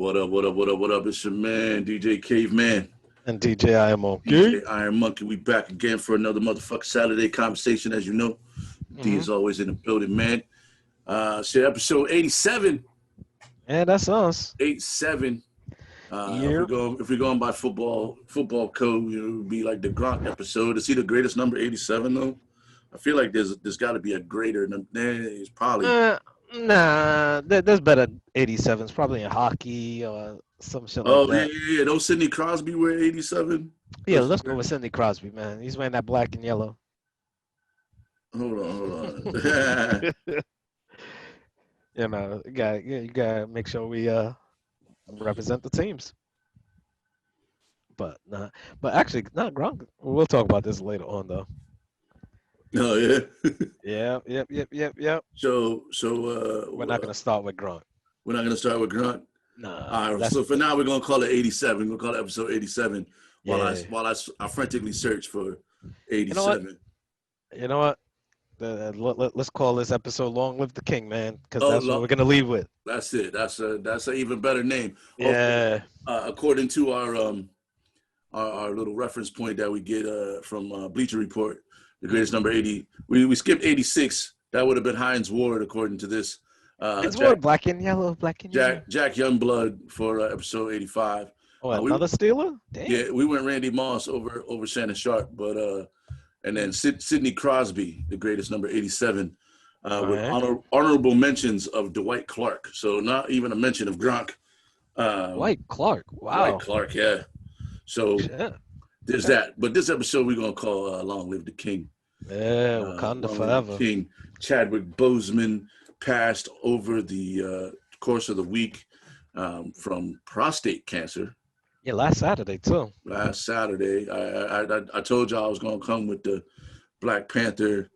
What up, what up, what up, what up? It's your man, DJ Caveman. And DJ IMO. DJ Iron Monkey. We back again for another motherfucking Saturday conversation, as you know. D is always in the building, man. Shit, episode 87. Yeah, that's us. 87. If we're going by football code, it would be like the Gronk episode. Is he the greatest number 87 though? I feel like there's got to be a greater than it's probably. There's better 87s, probably in hockey or some shit like that. Yeah. Don't Sidney Crosby wear 87? Yeah, let's go with Sidney Crosby, man. He's wearing that black and yellow. Hold on. You gotta make sure we represent the teams. But actually, Gronk. We'll talk about this later on, though. Oh yeah. Yep. So we're not gonna start with Gronk. We're not gonna start with Gronk. No. All right. So for now, we're gonna call it 87. We're gonna call it episode 87. While I frantically search for 87. You know what? Let's call this episode "Long Live the King," man, because that's what we're gonna leave with. That's it. That's an even better name. Yeah. According to our little reference point that we get from Bleacher Report, the greatest number 80. We skipped 86. That would have been Heinz Ward, according to this. Heinz Ward, black and yellow. Jack Youngblood for episode 85. Oh, another Steeler? Damn. Yeah, we went Randy Moss over Shannon Sharp, but and then Sidney Crosby, the greatest number 87, with honorable mentions of Dwight Clark. So not even a mention of Gronk. Dwight Clark, wow. Dwight Clark, yeah. So there's that. But this episode we're gonna call "Long Live the King." Yeah, Wakanda forever. King Chadwick Boseman passed over the course of the week from prostate cancer. Yeah, last Saturday too. Last Saturday, I told y'all I was gonna come with the Black Panther,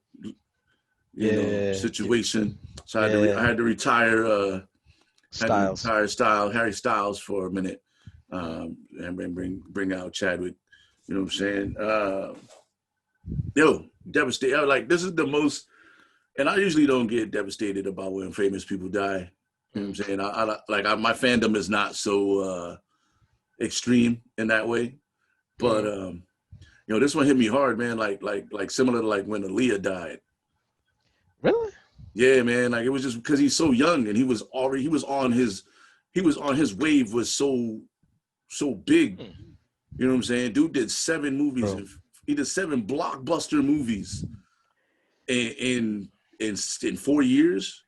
situation. So I had to retire. Harry Styles for a minute, and bring out Chadwick. You know what I'm saying? Devastated. Like, this is the most, and I usually don't get devastated about when famous people die. You know what I'm saying? My fandom is not so extreme in that way, but this one hit me hard, man. Like similar to like when Aaliyah died. Really? Yeah, man. Like, it was just because he's so young and he was on his wave was so big. You know what I'm saying? Dude did 7 movies. He did 7 blockbuster movies in 4 years.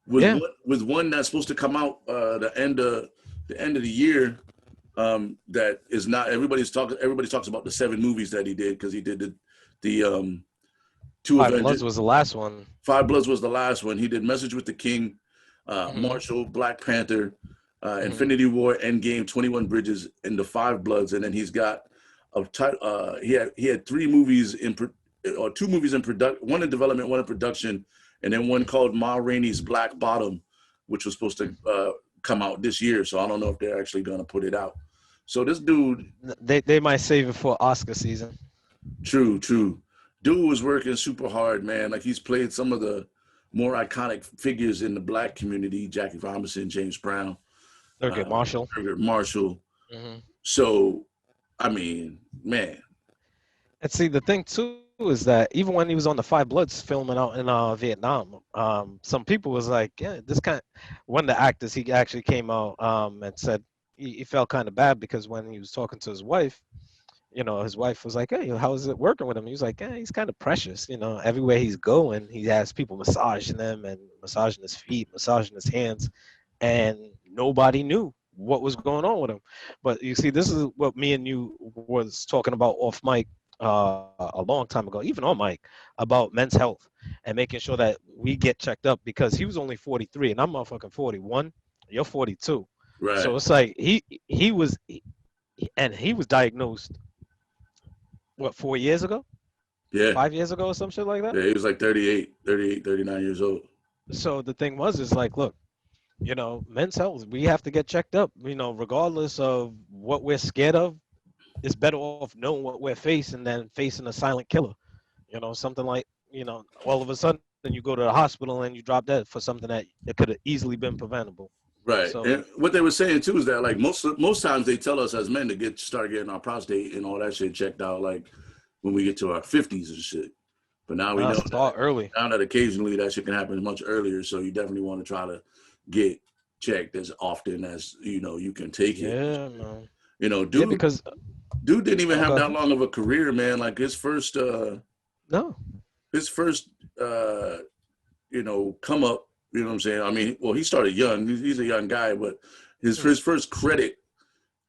With one that's supposed to come out the end of the year. That is not everybody talks about the 7 movies that he did, because he did the 2 Five Bloods was the last one. 5 Bloods was the last one. He did Message with the King, Marshall, Black Panther, Infinity War, Endgame, 21 Bridges, and the 5 Bloods, and then he's got he had 3 movies or 2 movies in production, one in development, one in production, and then one called Ma Rainey's Black Bottom, which was supposed to come out this year. So I don't know if they're actually gonna put it out. So this dude, they might save it for Oscar season. True. Dude was working super hard, man. Like, he's played some of the more iconic figures in the Black community: Jackie Robinson, James Brown, Thurgood Marshall. So, I mean, man. And see, the thing too is that even when he was on the 5 Bloods filming out in Vietnam, some people was like, yeah, one of the actors, he actually came out and said he felt kind of bad, because when he was talking to his wife, his wife was like, hey, how is it working with him? He was like, yeah, he's kind of precious. Everywhere he's going, he has people massaging him and massaging his feet, massaging his hands, and nobody knew what was going on with him. But you see, this is what me and you was talking about off mic a long time ago, even on mic, about men's health and making sure that we get checked up, because he was only 43 and I'm motherfucking 41. You're 42. Right. So it's like he was diagnosed, what, 4 years ago? Yeah. 5 years ago or some shit like that? Yeah, he was like 39 years old. So the thing is like, look, men's health, we have to get checked up, regardless of what we're scared of. It's better off knowing what we're facing than facing a silent killer. Something like, all of a sudden you go to the hospital and you drop dead for something that it could have easily been preventable. Right. So And what they were saying too is that like most times they tell us as men to start getting our prostate and all that shit checked out like when we get to our 50s and shit. But now we know start that early. now that occasionally that shit can happen much earlier. So you definitely want to try to get checked as often as you can take it. Yeah, man. You know, Yeah, dude because dude didn't even have go that ahead. long of a career, man. Like No. his first come up, you know what I'm saying? I mean, well, he started young. He's a young guy, but his first credit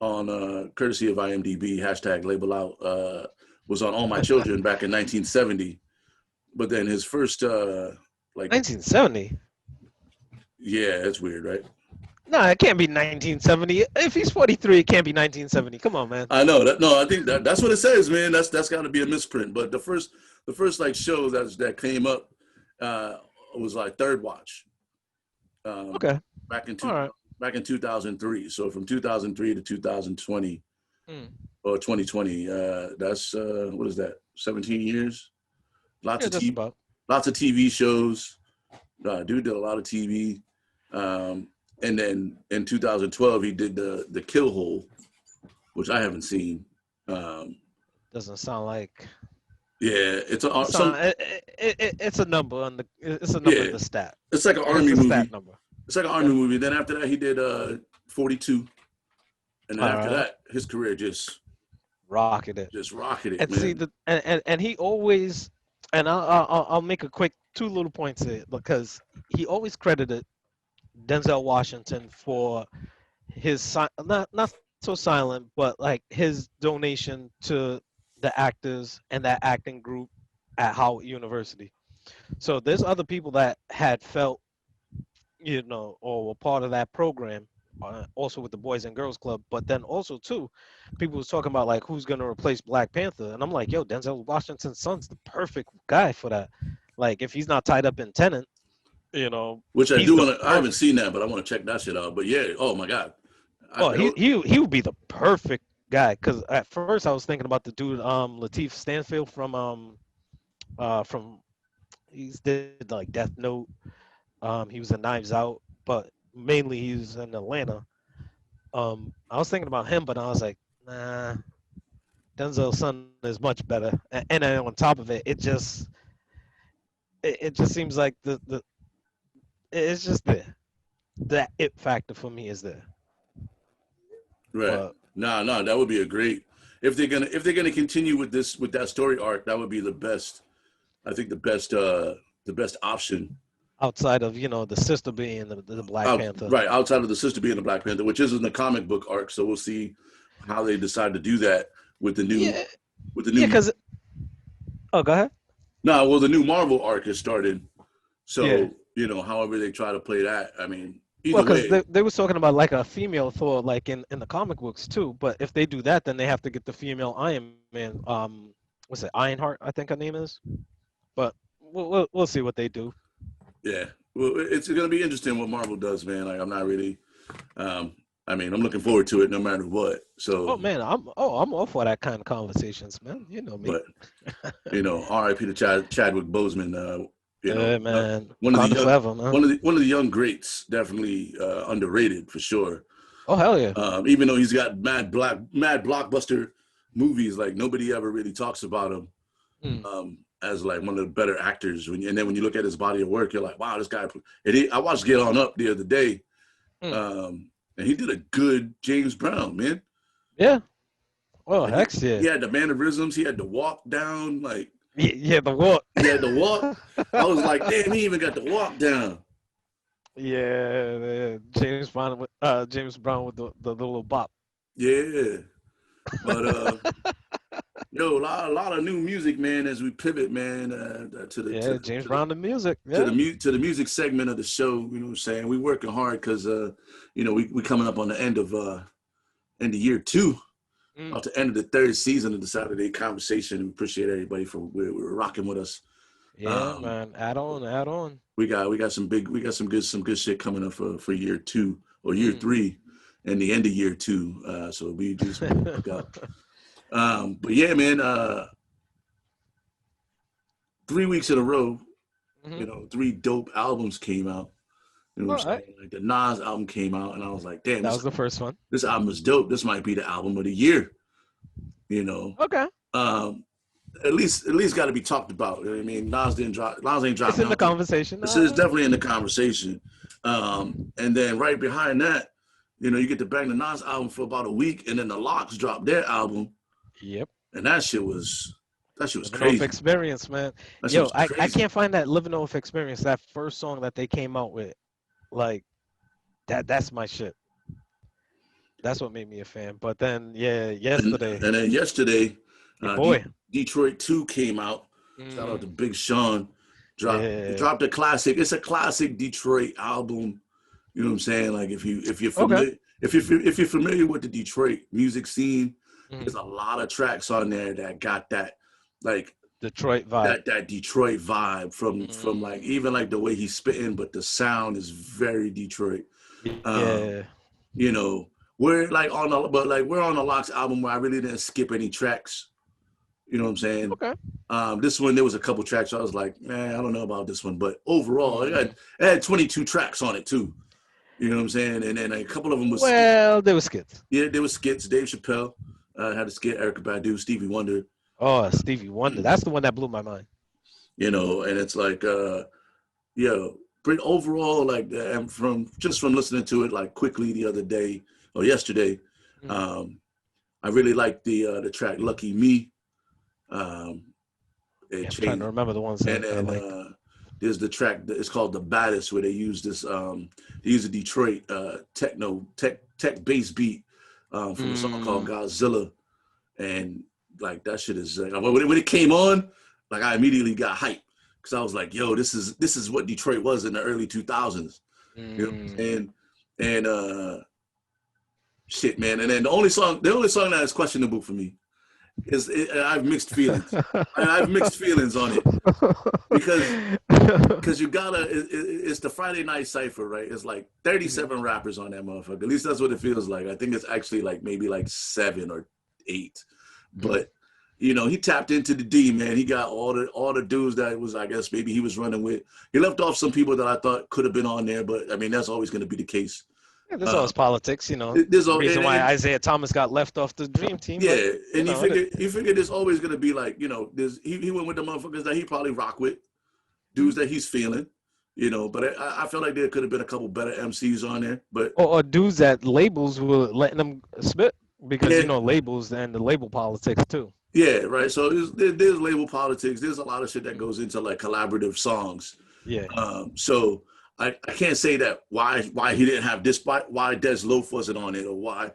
on courtesy of IMDb, hashtag label out, was on All My Children back in 1970. But then his first 1970. yeah, it's weird, right? No, it can't be 1970. If he's 43, it can't be 1970. Come on, man. I know that. No, I think that's what it says, man. That's got to be a misprint. But the first like show that came up uh, was like Third Watch. Okay. Back in All two right. back in 2003. So from 2003 to 2020 or 2020, that's what is that? 17 years. Lots Yeah, of just TV, about. lots of TV shows. Dude did a lot of TV. And then in 2012, he did the Kill Hole, which I haven't seen. Doesn't sound like. Yeah, it's It a sound, it's a number on the. It's a number yeah, in the stat. it's like an It's army a stat movie. number. It's like an army Yeah. movie. Then after that, he did 42, and then All after right. that, his career Rocking it. just rocketed it, And see man. and he always, and I'll make a quick two little points here because he always credited Denzel Washington for his not so silent, but like his donation to the actors and that acting group at Howard University. So there's other people that had felt, or were part of that program, also with the Boys and Girls Club. But then also too, people was talking about like who's gonna replace Black Panther, and I'm like, yo, Denzel Washington's son's the perfect guy for that. Like if he's not tied up in Tenant, Which I he's do the want to. I haven't perfect. seen that, but I want to check that shit out. But yeah, oh my god, Oh, he would be the perfect guy. Cause at first I was thinking about the dude, Lateef Stanfield from he's did like Death Note. He was in Knives Out, but mainly he was in Atlanta. I was thinking about him, but I was like, nah, Denzel's son is much better. And then on top of it, it just seems like it's just there. That it factor for me is there. right? But No, that would be a great. If they're gonna continue with that story arc, that would be the best. I think the best option outside of the sister being the Black Panther. outside of the sister being the Black Panther, which is in the comic book arc. So we'll see how they decide to do that with the new Yeah, with the yeah. new. Cause go ahead. No, well, the new Marvel arc is started. Yeah. So however they try to play that, I mean, Well, either because way, they was talking about like a female Thor, like in the comic books too. But if they do that, then they have to get the female Iron Man. What's it? Ironheart, I think her name is. But we'll see what they do. yeah. Well, it's going to be interesting what Marvel does, man. Like, I'm not really. I mean, I'm looking forward to it no matter what. Oh So, man, I'm all for that kind of conversations, man. You know me. but R.I.P. to Chadwick Boseman. Yeah, man. One of the Wakanda young, forever, man. one of the young greats, definitely underrated for sure. Oh hell yeah. Even though he's got mad blockbuster movies, like nobody ever really talks about him Mm. as like one of the better actors. And then when you look at his body of work, you're like, wow, this guy. I watched Get On Up the other day, Mm. and he did a good James Brown, man. Yeah. Well, Like heck he yeah. had the mannerisms. He had to walk down. Like Yeah, the walk. he had to walk. I was like, damn, he even got to walk down. Yeah, James Brown with the little bop. Yeah, but yo, a lot of new music, man. As we pivot, man, to the Yeah, James Brown the music. to Yeah. to the music segment of the show. You know what I'm saying? We working hard because we coming up on the end of year two. Mm. About the end of the third season of the Saturday Conversation. We appreciate everybody for we're rocking with us. Yeah, man. Add on. We got some good shit coming up for year two or year Mm. three, and the end of year two. So we just look out. But yeah, man. 3 weeks in a row, Mm-hmm. 3 dope albums came out. You know All what I'm right. saying? Like the Nas album came out, and I was like, damn, That was the first one. this album is dope. This might be the album of the year. You know, Okay. um, at least got to be talked about. You know what I mean, Nas ain't It's dropped in the nothing. conversation. This is definitely in the conversation. And then right behind that, you get to bang the Nas album for about a week, and then the Locks dropped their album, Yep. and that shit was Living Off crazy. Experience, man. That shit Yo, was I crazy. can't find that Living Off Experience, that first song that they came out with. Like, that's my shit. That's what made me a fan. But then, yeah, And, yesterday, and then yesterday, your boy. Detroit 2 came out. Shout out to Big Sean. Yeah. Dropped a classic. It's a classic Detroit album. You know what I'm saying? Like if you're Okay. familiar if you're familiar with the Detroit music scene, there's Mhm. a lot of tracks on there that got that like Detroit vibe. that Detroit vibe from like even like the way he's spitting, but the sound is very Detroit. Um, Yeah. you know, we're like we're on the Locks album where I really didn't skip any tracks. You know what I'm saying? Okay. This one there was a couple tracks I was like, man, I don't know about this one, but overall it Mhm. had 22 tracks on it too. You know what I'm saying? And then a couple of them was skits. Well, there was skits. Yeah, there was skits. Dave Chappelle had a skit. Erica Badu, Stevie Wonder. Oh, Stevie Wonder. That's the one that blew my mind. And it's like, but overall, like, and from listening to it like quickly the other day or yesterday, Mhm. I really like the track "Lucky Me." It Yeah, I'm trying to changed, remember the ones and that I then liked. there's the track that it's called "The Baddest," where they use this they use a Detroit tech bass beat from a song called Godzilla, and like that shit is when it came on, like I immediately got hyped because I was like, yo, this is what Detroit was in the early 2000s. You know what I'm saying? And shit, man. And then the only song that is questionable for me is I have mixed feelings. I have mixed feelings on it because you gotta. It's the Friday Night Cipher, right? It's like 37 rappers on that motherfucker. At least that's what it feels like. I think it's actually like maybe like 7 or 8, but. He tapped into the D, man. He got all the dudes that was, I guess, maybe he was running with. He left off some people that I thought could have been on there, but I mean, that's always going to be the case. Yeah, there's always politics, There's The reason why Isaiah Thomas got left off the Dream Team, but yeah, and you figure there's always going to be like, there's he went with the motherfuckers that he probably rock with, dudes that he's feeling, But I feel like there could have been a couple better MCs on there, but or dudes that labels were letting them spit because yeah, labels and the label politics too. yeah, right. So there's label politics. There's a lot of shit that goes into like collaborative songs. Yeah. So I can't say that why he didn't have this, why Des Loaf wasn't on it, or why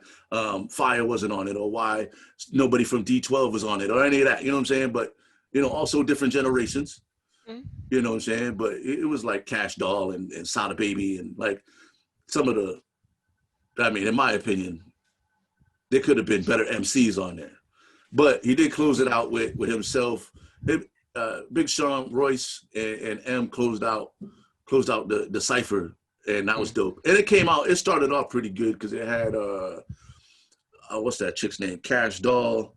Fire wasn't on it, or why nobody from D12 was on it, or any of that. You know what I'm saying? But also different generations. You know what I'm saying? But it was like Cash Doll and Sada Baby and like some of the. I mean, in my opinion, there could have been better MCs on there. But he did close it out with himself. Big Sean, Royce, and M closed out the cipher, and that was dope. And it started off pretty good because it had what's that chick's name? Cash Doll.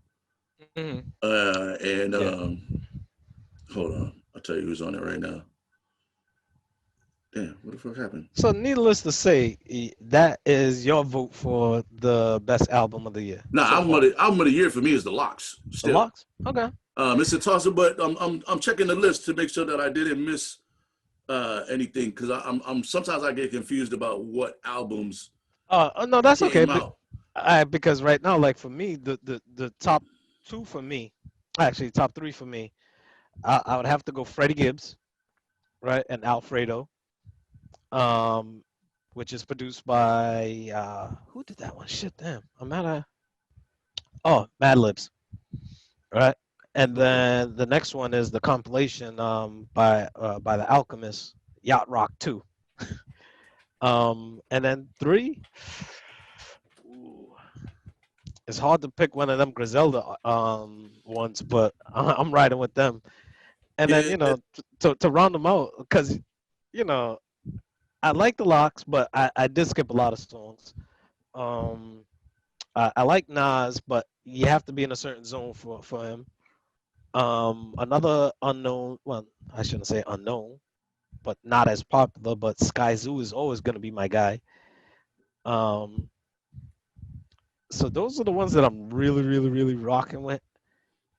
And hold on, I'll tell you who's on it right now. Damn, what the fuck happened? So needless to say, that is your vote for the best album of the year. Nah, album of the year for me is the Locks. Still. The Locks? Okay. It's a tosser, but I'm checking the list to make sure that I didn't miss anything because I'm sometimes I get confused about what albums. No, that's okay. Out. Because right now, like for me, the top 2 for me, actually top 3 for me, I would have to go Freddie Gibbs, right, and Alfredo. Which is produced by who did that one? Shit, damn, I'm at Mad Libs, right? And then the next one is the compilation by the Alchemist, Yacht Rock 2. And then 3, it's hard to pick one of them Griselda ones, but I'm riding with them. And then to round them out, because I like the Locks, but I did skip a lot of songs. I like Nas, but you have to be in a certain zone for him. Another unknown, well, I shouldn't say unknown, but not as popular. But Sky Zoo is always gonna be my guy. Um, so those are the ones that I'm really, really, really rocking with.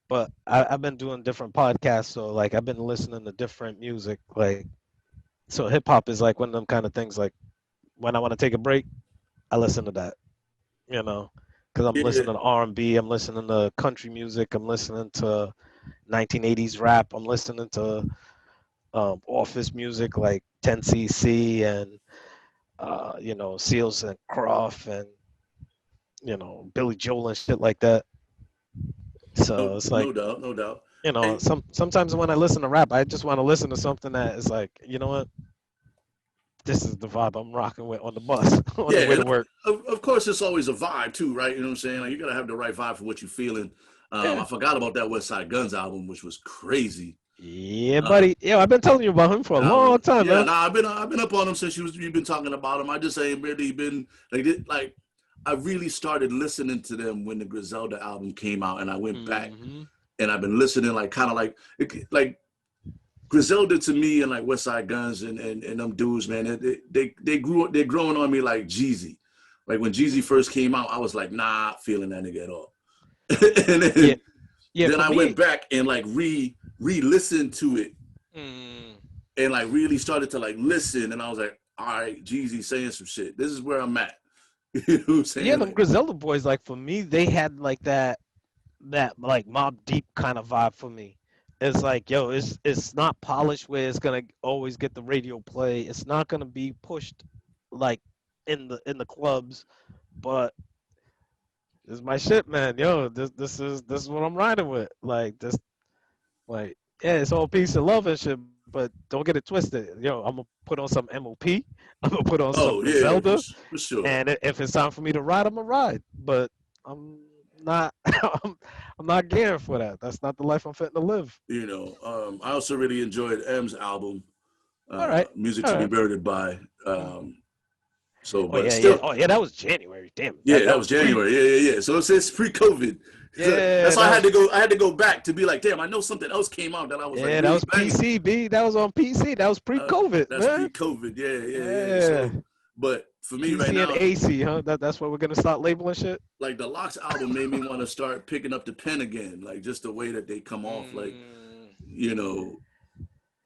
But I've been doing different podcasts, so like I've been listening to different music. Like, so hip hop is like one of them kind of things. Like when I want to take a break, I listen to that. You know, because I'm Yeah. listening to R&B, I'm listening to country music, I'm listening to 1980s rap, I'm listening to office music like 10cc and Seals and Croft and Billy Joel and shit like that. No, So it's like no doubt, no doubt. Hey, sometimes when I listen to rap, I just want to listen to something that is like, you know what, this is the vibe I'm rocking with on the bus on the yeah, way and to work. of course, it's always a vibe too, right? You know what I'm saying? Like you gotta have the right vibe for what you're feeling. Yeah. I forgot about that West Side Guns album, which was crazy. Yeah, Uh, buddy. Yeah, I've been telling you about him for a long time, yeah, man. nah, I've been up on him since you've been talking about him. I just ain't really been like I really started listening to them when the Griselda album came out, and I went back Hmm. and I've been listening like kind of like Griselda to me and like West Side Guns and them dudes, man, they're growing on me like Jeezy. Like when Jeezy first came out, I was like, nah, not feeling that nigga at all. And Yeah, then, yeah. then For I me, went back and like re-listened to it mm, and like really started to like listen. And I was like, all right, Jeezy saying some shit. This is where I'm at. You know what I'm yeah, saying? them Like, Griselda boys, like for me, they had like that like Mob Deep kind of vibe for me. It's like, yo, it's not polished where it's gonna always get the radio play. It's not gonna be pushed like in the clubs, but this is my shit, man. Yo, this is what I'm riding with. Like this, like yeah, it's all peace and love and shit. But don't get it twisted. Yo, I'm gonna put on some MOP. I'm gonna put on some oh yeah, Griselda. for sure. And if it's time for me to ride, I'm gonna ride. But I'm not. I'm not gearing for that. That's not the life I'm fitting to live. You know, I also really enjoyed M's album, All right. Music All to Be right. Murdered By. Mm. So, Oh but yeah, yeah. still, Oh yeah, that was January. Damn, yeah, that that was was pre. January. Yeah. So it's pre-COVID. So Yeah, that's why I that had was. to go. I had to go back to be like, damn, I know something else came out that I was like Yeah, that really was banging. PCB. That was on PC. That was pre-COVID, That's man. pre-COVID. Yeah. Yeah. So, but for me right PC and now, AC, huh? That's what we're gonna start labeling shit. like the Locks album made me want to start picking up the pen again. Like just the way that they come off, like Mm. you know,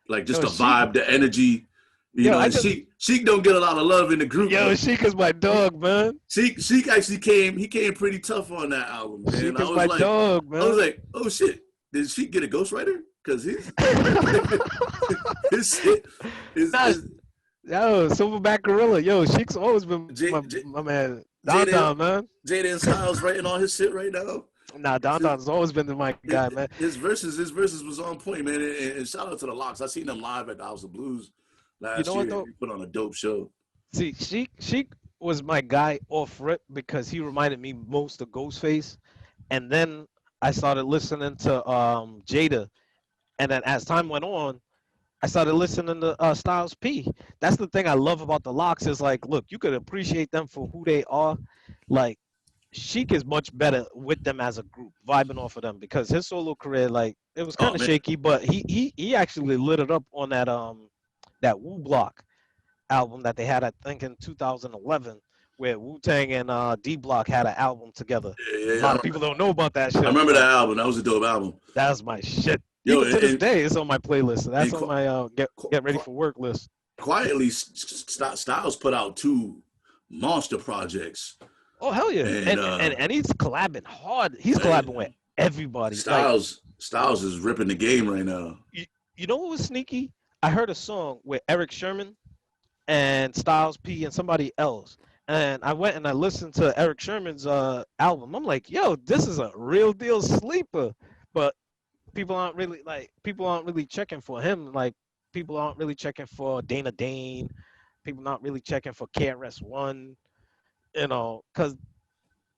like just Yo, the Sheik. vibe, the energy, Yo, I And just. Sheik don't get a lot of love in the group, Yo, but Sheik is my dog, man. Sheik actually came. He came pretty tough on that album, man. Sheik is my dog, I was man. like, oh shit, did Sheik get a ghostwriter? Because his shit Nah, is yo, Silverback Gorilla. Yo, Sheik's always been J, J, my man. Don Jaden Don, man. Jaden Styles writing all his shit right now. Nah, Don His, Don's always been my guy, man. his verses was on point, man. And shout out to the Locks. I seen them live at the House of Blues You last know what year. though? He put on a dope show. See, Sheik was my guy off rip because he reminded me most of Ghostface, and then I started listening to Jada, and then as time went on, I started listening to Styles P. That's the thing I love about the Locks is like, look, you could appreciate them for who they are, like. Sheik is much better with them as a group, vibing off of them because his solo career, like, it was kind Oh of man, shaky, but he actually lit it up on that Wu Block album that they had, I think, in 2011, where Wu-Tang and D Block had an album together. A I lot of people don't know about that I shit, remember that but album. That was a dope album. that's my shit. Yo, Even to this day, it's on my playlist. So that's and on my get ready for work list. quietly, Styles put out two monster projects, Oh hell yeah! and And he's collabing hard. He's collabing with everybody. Like Styles is ripping the game right now. you know what was sneaky? I heard a song with Eric Sherman and Styles P and somebody else. And I went and I listened to Eric Sherman's album. I'm like, yo, this is a real deal sleeper. But people aren't really checking for him. Like people aren't really checking for Dana Dane. People not really checking for KRS One. Because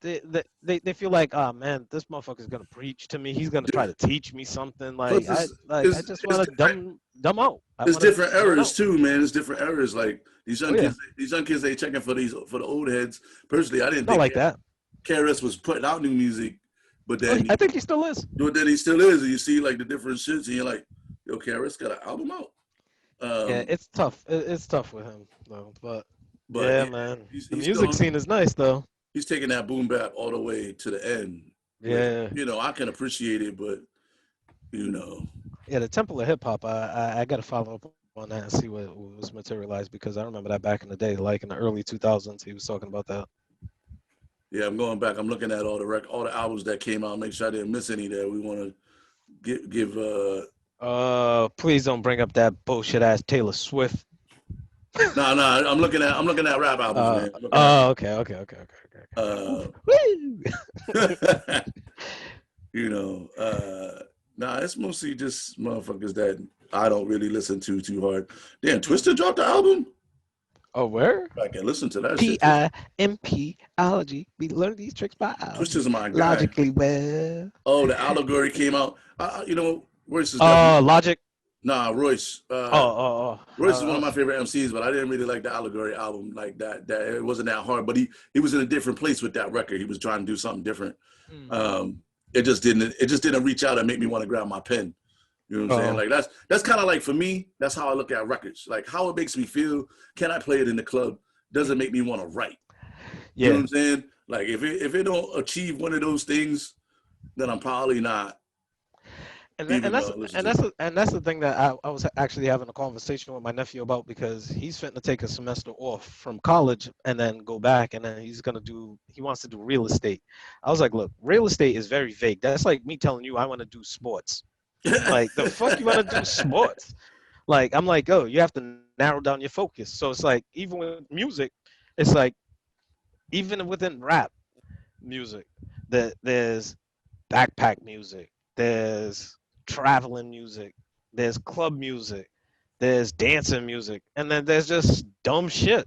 they feel like, oh man, this motherfucker's gonna preach to me. He's gonna try to teach me something. Plus, I just want to dumb out. it's different zone eras out. too, man. It's different eras. Like Oh yeah, these young kids, they checking for the old heads. Personally, I didn't not think like that. KRS was putting out new music, but Oh, then I think he still is. he still is. And you see like the different shits, and you're like, yo, KRS got an album out. Yeah, it's tough. It's tough with him though. But But yeah, yeah, man, he's the he's music going scene is nice though. he's taking that boom bap all the way to the end, which Yeah, I can appreciate it, but you know, yeah. The Temple of Hip Hop. I got to follow up on that and see what was materialized because I remember that back in the day, like in the early 2000s, he was talking about that. yeah, I'm going back. I'm looking at all the albums that came out. Make sure I didn't miss any that we want to give. Please don't bring up that bullshit ass Taylor Swift. No, I'm looking at rap albums, man. I'm looking at Okay. you know, nah, it's mostly just motherfuckers that I don't really listen to too hard. Damn, Twister dropped the album. Oh, where? I can listen to that shit. PIMPology. We learn these tricks by Twister's my guy. logically well. Oh, the Allegory came out. Royce is definitely. Logic. Nah, Royce. Royce is one of my favorite MCs, but I didn't really like the Allegory album like that. That it wasn't that hard, but he was in a different place with that record. He was trying to do something different. It just didn't reach out and make me want to grab my pen. You know what I'm saying? Like that's kind of like for me, that's how I look at records. Like how it makes me feel. Can I play it in the club? Doesn't make me want to write. Yeah. You know what I'm saying? Like if it don't achieve one of those things, then I'm probably not. And that's the thing that I was actually having a conversation with my nephew about because he's fitting to take a semester off from college and then go back and then he wants to do real estate. I was like, look, real estate is very vague. That's like me telling you I want to do sports. Like the fuck you want to do sports? Like I'm like, oh, you have to narrow down your focus. So it's like even with music, it's like even within rap music, there's backpack music, there's traveling music, there's club music, there's dancing music, and then there's just dumb shit.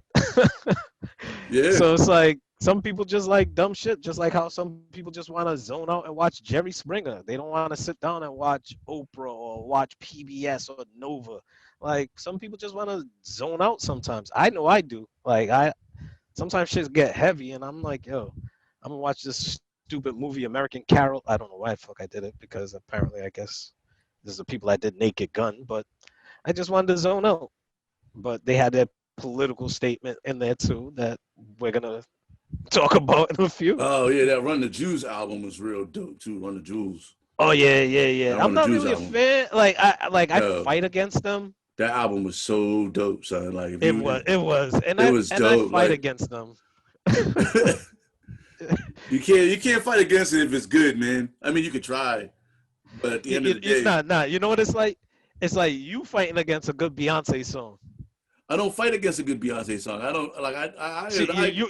Yeah. So it's like some people just like dumb shit, just like how some people just want to zone out and watch Jerry Springer. They don't want to sit down and watch Oprah or watch PBS or Nova. Like some people just want to zone out sometimes. I know I do. Like sometimes shit get heavy and I'm like, yo, I'm gonna watch this stupid movie American Carol. I don't know why the fuck I did it because apparently I guess this is the people I did Naked Gun, but I just wanted to zone out. But they had their political statement in there too that we're gonna talk about in a few. Oh yeah, that Run the Jewels album was real dope too. Run the Jewels. Oh yeah. I'm not really a fan. Like I fight against them. That album was so dope, son. Like it was, and I fight against them. You can't fight against it if it's good, man. I mean, you could try, but at the end of the day, it's not. You know what it's like? It's like you fighting against a good Beyonce song. I don't fight against a good Beyonce song. I don't like.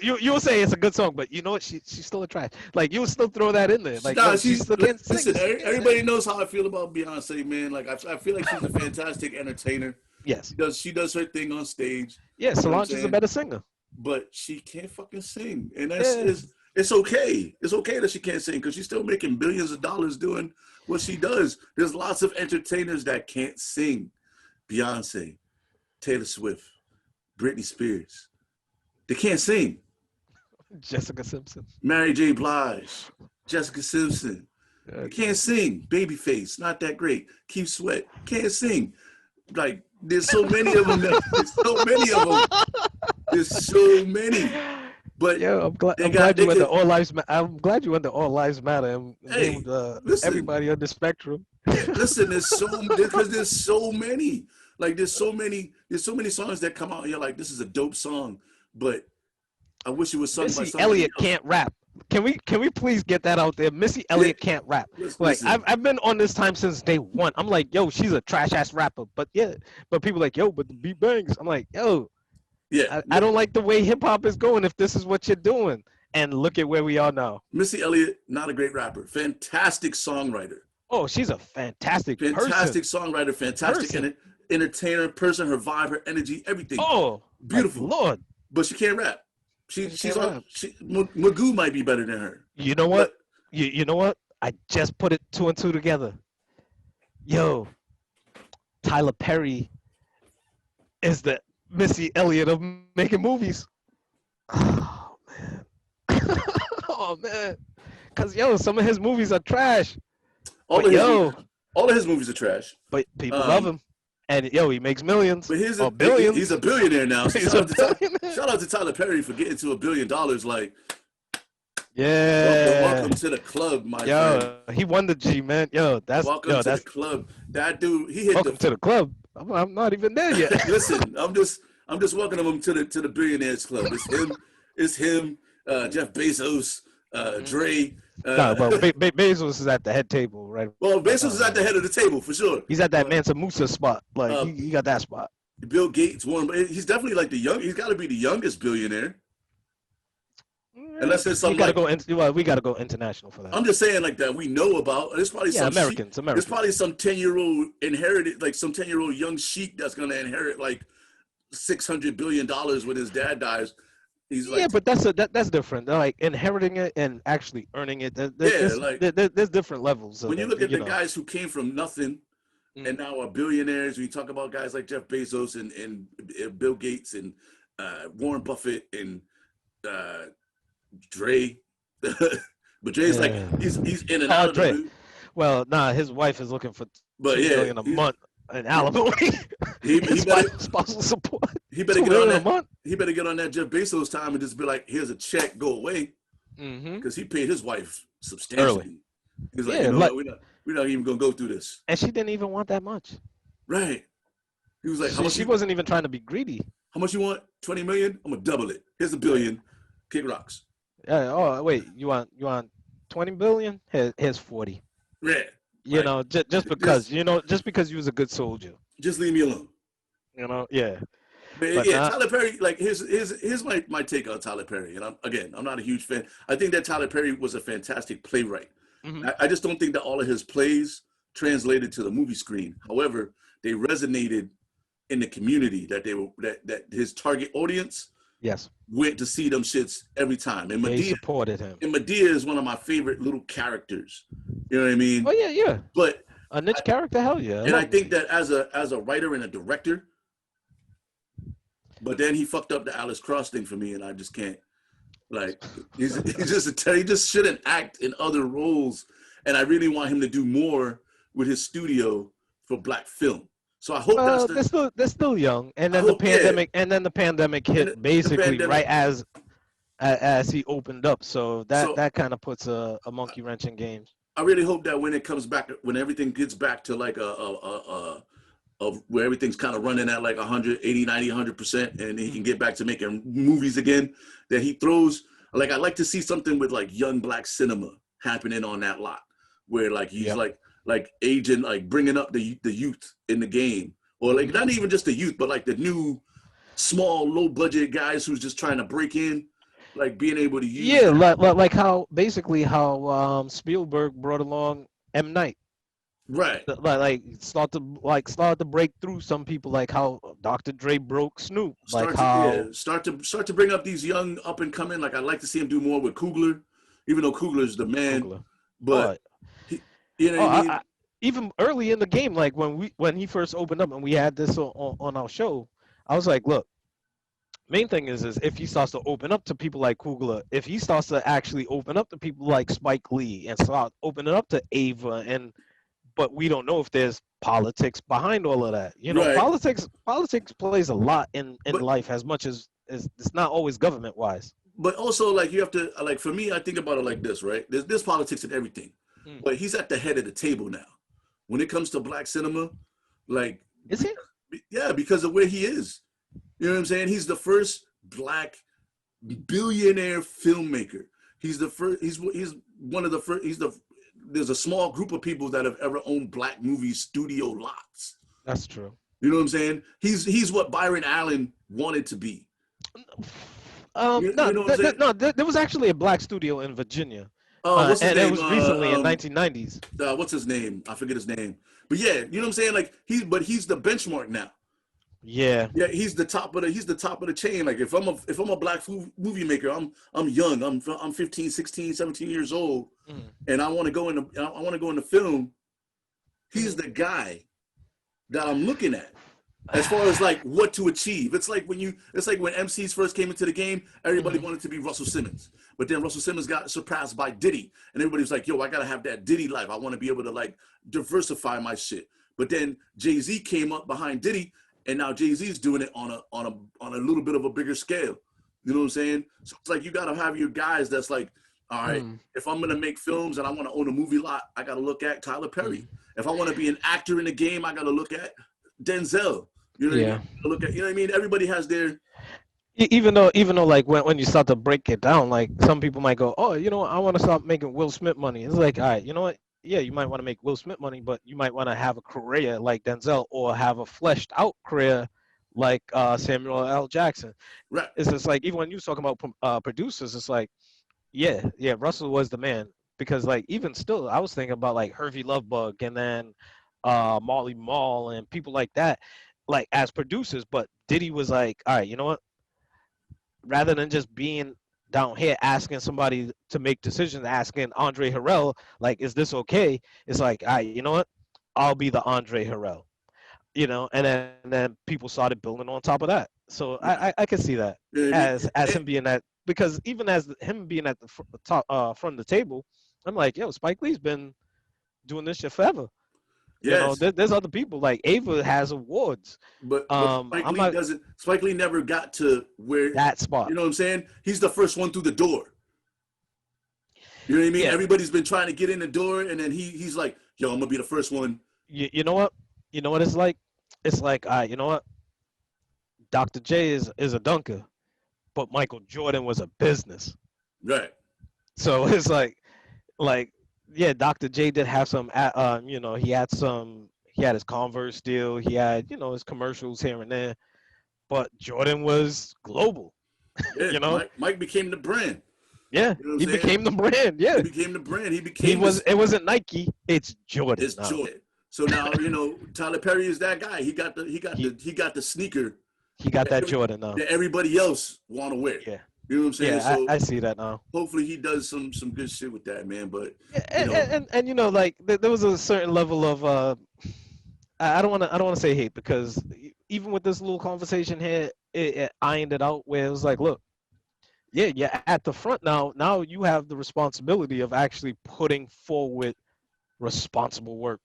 You'll say it's a good song, but you know what? She's still a trash. Like you would still throw that in there. Like she's still can't sing. Listen, everybody knows how I feel about Beyonce, man. Like I feel like she's a fantastic entertainer. Yes, she does her thing on stage. Yeah, Solange is a better singer, but she can't fucking sing, and it's okay. It's okay that she can't sing because she's still making billions of dollars doing what she does. There's lots of entertainers that can't sing. Beyonce, Taylor Swift, Britney Spears. They can't sing. Jessica Simpson. Mary J. Blige, Jessica Simpson. They can't sing. Babyface, not that great. Keith Sweat, can't sing. Like, there's so many of them. There's so many of them. There's so many. But yeah, I'm glad you went to All Lives Matter. I'm glad you went to All Lives Matter and named everybody on the spectrum. Listen, there's so many. Like there's so many songs that come out and you're like, this is a dope song, but I wish it was sung by somebody Missy Elliott else. can't rap. Can we please get that out there? Missy Elliott can't rap. Like I've been on this time since day one. I'm like, yo, she's a trash ass rapper. But people like, yo, but the beat bangs. I'm like, yo, I don't like the way hip hop is going if this is what you're doing. And look at where we are now. Missy Elliott, not a great rapper. Fantastic songwriter. Oh, she's a fantastic songwriter, fantastic entertainer, person, her vibe, her energy, everything. Oh, beautiful. Lord. But she can't rap. Magoo might be better than her. You know what? You know what? I just put it 2 and 2 together. Yo, Tyler Perry is the Missy Elliott of making movies. Oh man. Oh man. Cause some of his movies are trash. All of his movies are trash. But people love him. And yo, he makes millions But or billions. he's a billionaire now. So He's a billionaire. shout out to Tyler Perry for getting to $1 billion. Like, Yeah. welcome to the club, my friend. He won the G, man. Welcome to the club. That dude, he hit welcome to the club. I'm not even there yet. Listen, I'm just welcoming him to the billionaires club. It's him, Jeff Bezos, Dre. Well, Bezos is at the head table, right? Well, Bezos is at the head of the table for sure. He's at that Mansa Musa spot. Like he got that spot. Bill Gates, he's definitely like he's got to be the youngest billionaire. Unless there's something we gotta go international for that. I'm just saying like that we know about. There's probably Americans. There's probably some 10-year-old inherited, like some 10-year-old young sheik that's gonna inherit like $600 billion when his dad dies. He's like, but that's different. Like inheriting it and actually earning it. There's different levels. When you look at the guys who came from nothing and now are billionaires, when you talk about guys like Jeff Bezos and Bill Gates and Warren Buffett and Dre, but Dre's like he's in and out of it. Well, his wife is looking for $2 million a month in alimony. He better spousal support. He better get on that. He better get on that Jeff Bezos time and just be like, "Here's a check, go away," because he paid his wife substantially. He's like, we're not even gonna go through this. And she didn't even want that much. Right. He was like, she wasn't even trying to be greedy. How much you want? 20 million? I'm gonna double it. Here's $1 billion. Kick rocks. Oh wait, you want 20 billion? Here's 40. Yeah. Just because you was a good soldier. Just leave me alone. Yeah. But Tyler Perry, like here's my take on Tyler Perry. And I'm not a huge fan. I think that Tyler Perry was a fantastic playwright. Mm-hmm. I just don't think that all of his plays translated to the movie screen. However, they resonated in the community, that his target audience went to see them shits every time. And They supported him. And Medea is one of my favorite little characters. You know what I mean? Oh yeah. But a niche character, hell yeah. And I think that as a writer and a director, but then he fucked up the Alice Cross thing for me, and I just can't. Like he just shouldn't act in other roles, and I really want him to do more with his studio for black film. So I hope they're still young, and then the pandemic hit basically right as he opened up. So that kind of puts a monkey wrench in games. I really hope that when it comes back, when everything gets back to like where everything's kind of running at like 180, 90, 100%, and he can get back to making movies again, that he throws, like, I'd like to see something with like young black cinema happening on that lot, where like he's like aging, like bringing up the youth in the game, or like not even just the youth, but like the new small, low budget guys who's just trying to break in, like being able to use. Like how Spielberg brought along M. Night. Right. Like start to break through some people, like how Dr. Dre broke Snoop. Start to bring up these young up and coming. Like I'd like to see him do more with Coogler, even though Coogler's the man. But even early in the game, like when he first opened up and we had this on our show, I was like, look, main thing is if he starts to open up to people like Coogler, if he starts to actually open up to people like Spike Lee and start opening up to Ava but we don't know if there's politics behind all of that. Politics plays a lot in life, as much as it's not always government wise. But also, like, you have to, like, for me, I think about it like this, right? There's politics in everything, but he's at the head of the table now. When it comes to black cinema, like, is he? Yeah, because of where he is. You know what I'm saying? He's the first black billionaire filmmaker. He's the first. He's one of the first. There's a small group of people that have ever owned black movie studio lots. That's true. You know what I'm saying? He's what Byron Allen wanted to be. There was actually a black studio in Virginia. What's his name? It was recently in 1990s. What's his name? I forget his name. But yeah, you know what I'm saying? Like he's the benchmark now. Yeah, he's the top of the chain. Like if I'm a black movie maker, I'm young. I'm 15, 16, 17 years old, and I want to go into film. He's the guy that I'm looking at as far as like what to achieve. It's like when MCs first came into the game, everybody wanted to be Russell Simmons, but then Russell Simmons got surpassed by Diddy, and everybody was like, "Yo, I gotta have that Diddy life. I want to be able to like diversify my shit." But then Jay-Z came up behind Diddy, and now Jay-Z's doing it on a little bit of a bigger scale. You know what I'm saying? So it's like you gotta have your guys that's like, all right, if I'm gonna make films and I want to own a movie lot, I gotta look at Tyler Perry. If I want to be an actor in the game, I gotta look at Denzel. You know what I mean? Look at, you know what I mean? Everybody has their. Even though like when you start to break it down, like some people might go, oh, you know what, I want to start making Will Smith money. It's like, all right, you know what? Yeah, you might want to make Will Smith money, but you might want to have a career like Denzel or have a fleshed out career like Samuel L. Jackson. Right. It's just like, even when you talking about producers, it's like, yeah, Russell was the man, because like even still, I was thinking about like Hervey Lovebug and then Marley Marl and people like that, like as producers. But Diddy was like, all right, you know what? Rather than just being down here asking somebody to make decisions, asking Andre Harrell, like, is this okay? It's like, all right, you know what? I'll be the Andre Harrell, you know, and then people started building on top of that. So I can see that as him being that, because even as him being at the top front of the table, I'm like, yo, Spike Lee's been doing this shit forever. Yes. You know, there's other people, like Ava has awards. But Spike Lee never got to where that spot. You know what I'm saying? He's the first one through the door. You know what I mean? Yeah. Everybody's been trying to get in the door, and then he's like, yo, I'm gonna be the first one. You know what? You know what it's like? It's like, you know what? Dr. J is a dunker, but Michael Jordan was a business. Right. So it's like yeah, Dr. J did have some, you know, he had his Converse deal, he had, you know, his commercials here and there, but Jordan was global. Yeah, you know, Mike became the brand. Yeah, you know he became the brand. Yeah, he became the brand. It wasn't Nike. It's Jordan. It's Jordan. So now you know Tyler Perry is that guy. He got the sneaker. He got that Jordan now that everybody else want to wear. Yeah. You know what I'm saying? Yeah, so I see that now. Hopefully he does some good shit with that, man. But and you know, like there was a certain level of I don't want to say hate, because even with this little conversation here, it ironed it out where it was like, look, yeah, at the front now. Now you have the responsibility of actually putting forward responsible work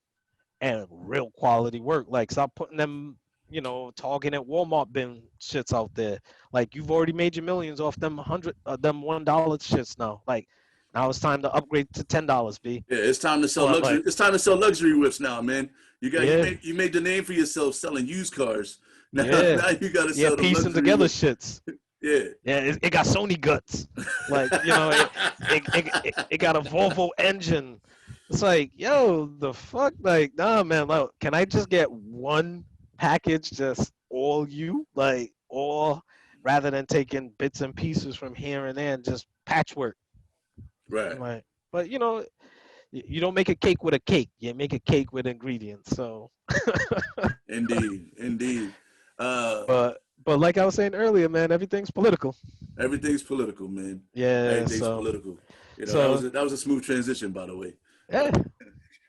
and real quality work. Like, stop putting them, you know, Target at Walmart bin shits out there. Like, you've already made your millions off them $100 shits now. Like, now it's time to upgrade to $10, B. Yeah, it's time to sell luxury. It's time to sell luxury whips now, man. You made the name for yourself selling used cars. Now you got to sell piecing together whips. Shits. Yeah, it got Sony guts. Like, you know, it got a Volvo engine. It's like, yo, the fuck, like, nah, man. Like, can I just get one package, just all you, like, all, rather than taking bits and pieces from here and there and just patchwork. Right. Like, but you know, you don't make a cake with a cake. You make a cake with ingredients. So. Indeed. But like I was saying earlier, man, everything's political. Everything's political, man. Yeah. Everything's political. You know, that was a smooth transition, by the way. Yeah.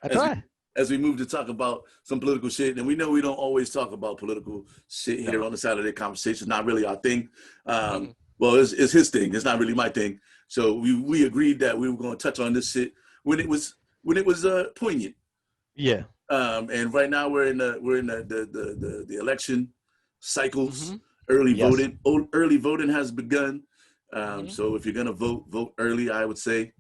I try. As we move to talk about some political shit, and we know we don't always talk about political shit here on the Saturday Conversation. Not really our thing. Well, it's his thing. It's not really my thing. So we agreed that we were going to touch on this shit when it was poignant. Yeah. And right now we're in the election cycles. Early voting has begun. So if you're gonna vote early, I would say,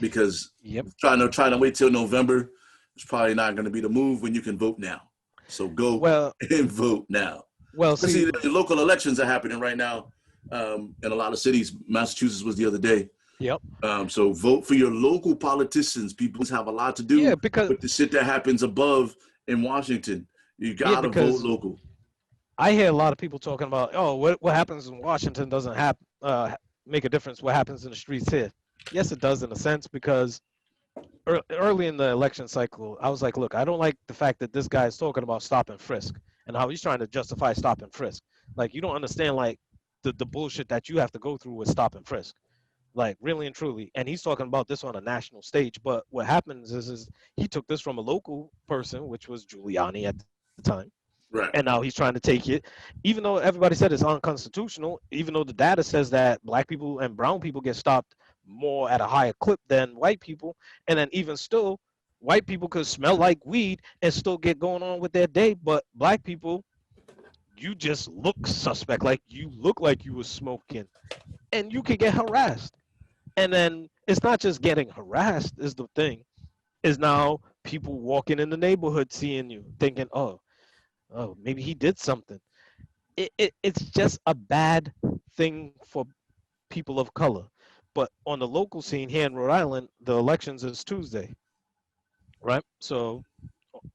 because trying to wait till November is probably not going to be the move when you can vote now. So go and vote now. Well, see, the local elections are happening right now in a lot of cities. Massachusetts was the other day. Yep. So vote for your local politicians. People have a lot to do with the shit that happens above in Washington. You gotta vote local. I hear a lot of people talking about, oh, what happens in Washington doesn't make a difference. What happens in the streets here? Yes, it does in a sense, because early in the election cycle, I was like, look, I don't like the fact that this guy is talking about stop and frisk and how he's trying to justify stop and frisk. Like, you don't understand, like, the bullshit that you have to go through with stop and frisk. Like, really and truly. And he's talking about this on a national stage. But what happens is he took this from a local person, which was Giuliani at the time. Right. And now he's trying to take it, even though everybody said it's unconstitutional, even though the data says that black people and brown people get stopped more at a higher clip than white people. And then even still, white people could smell like weed and still get going on with their day, but black people, you just look suspect, like you look like you were smoking, and you could get harassed. And then it's not just getting harassed is the thing, is now people walking in the neighborhood seeing you, thinking, oh, maybe he did something. It's just a bad thing for people of color. But on the local scene here in Rhode Island, the elections is Tuesday, right? So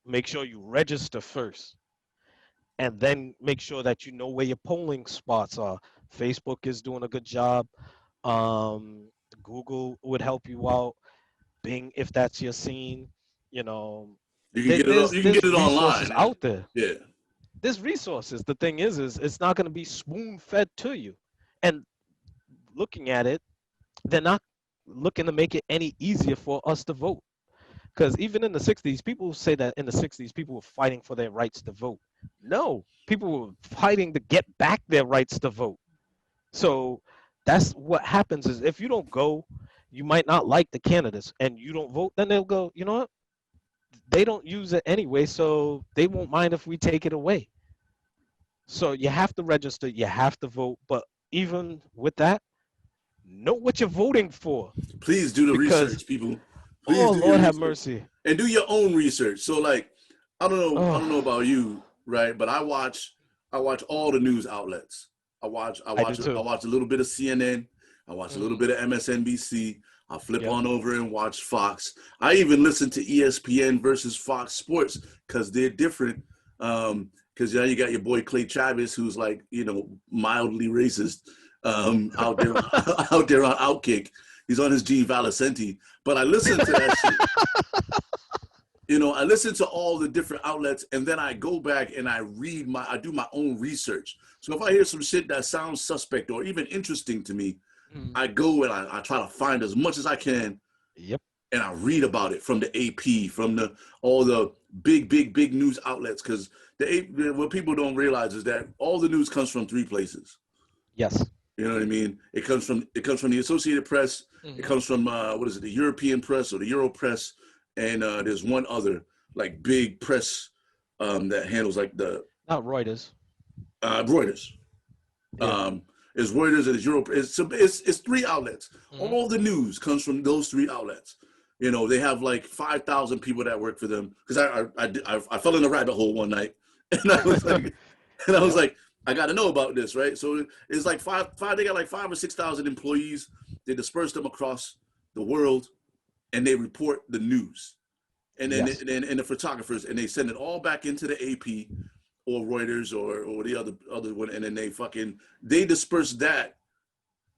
make sure you register first, and then make sure that you know where your polling spots are. Facebook is doing a good job. Um, Google would help you out. Bing, if that's your scene, you know, You can get it. You can there's get it resources online. out there. Yeah. There's resources. The thing is it's not going to be spoon fed to you. And looking at it, they're not looking to make it any easier for us to vote. Because even in the 60s, people say that in the 60s, people were fighting for their rights to vote. No, people were fighting to get back their rights to vote. So that's what happens is if you don't go, you might not like the candidates and you don't vote, then they'll go, you know what? They don't use it anyway, so they won't mind if we take it away. So you have to register, you have to vote, but even with that, know what you're voting for. Please do the Because, research, people. Please oh do your Lord have research. mercy. And do your own research. So like, I don't know Oh, about you, right? But I watch all the news outlets. I do too. I watch a little bit of CNN. I watch a little bit of MSNBC. I flip Yep. on over and watch Fox. I even listen to ESPN versus Fox Sports because they're different. Because now you got your boy Clay Travis, who's like, you know, mildly racist, out there out there on Outkick. He's on his Gene Valicenti. But I listen to that shit. You know, I listen to all the different outlets, and then I go back and I do my own research. So if I hear some shit that sounds suspect or even interesting to me, I go and I try to find as much as I can. Yep. And I read about it from the AP, from all the big news outlets, because what people don't realize is that all the news comes from three places. Yes. You know what I mean? It comes from the Associated Press. It comes from the European Press or the Euro Press, and there's one other like big press that handles like the Not Reuters. Reuters. Yeah. It's Reuters and it's Europe. It's three outlets. All the news comes from those three outlets. You know, they have like 5,000 people that work for them. Because I fell in a rabbit hole one night, and I was like, I got to know about this, right? So it's like five. They got like 5,000 or 6,000 employees. They disperse them across the world, and they report the news, and then and the photographers, and they send it all back into the AP or Reuters or the other one, and then they disperse that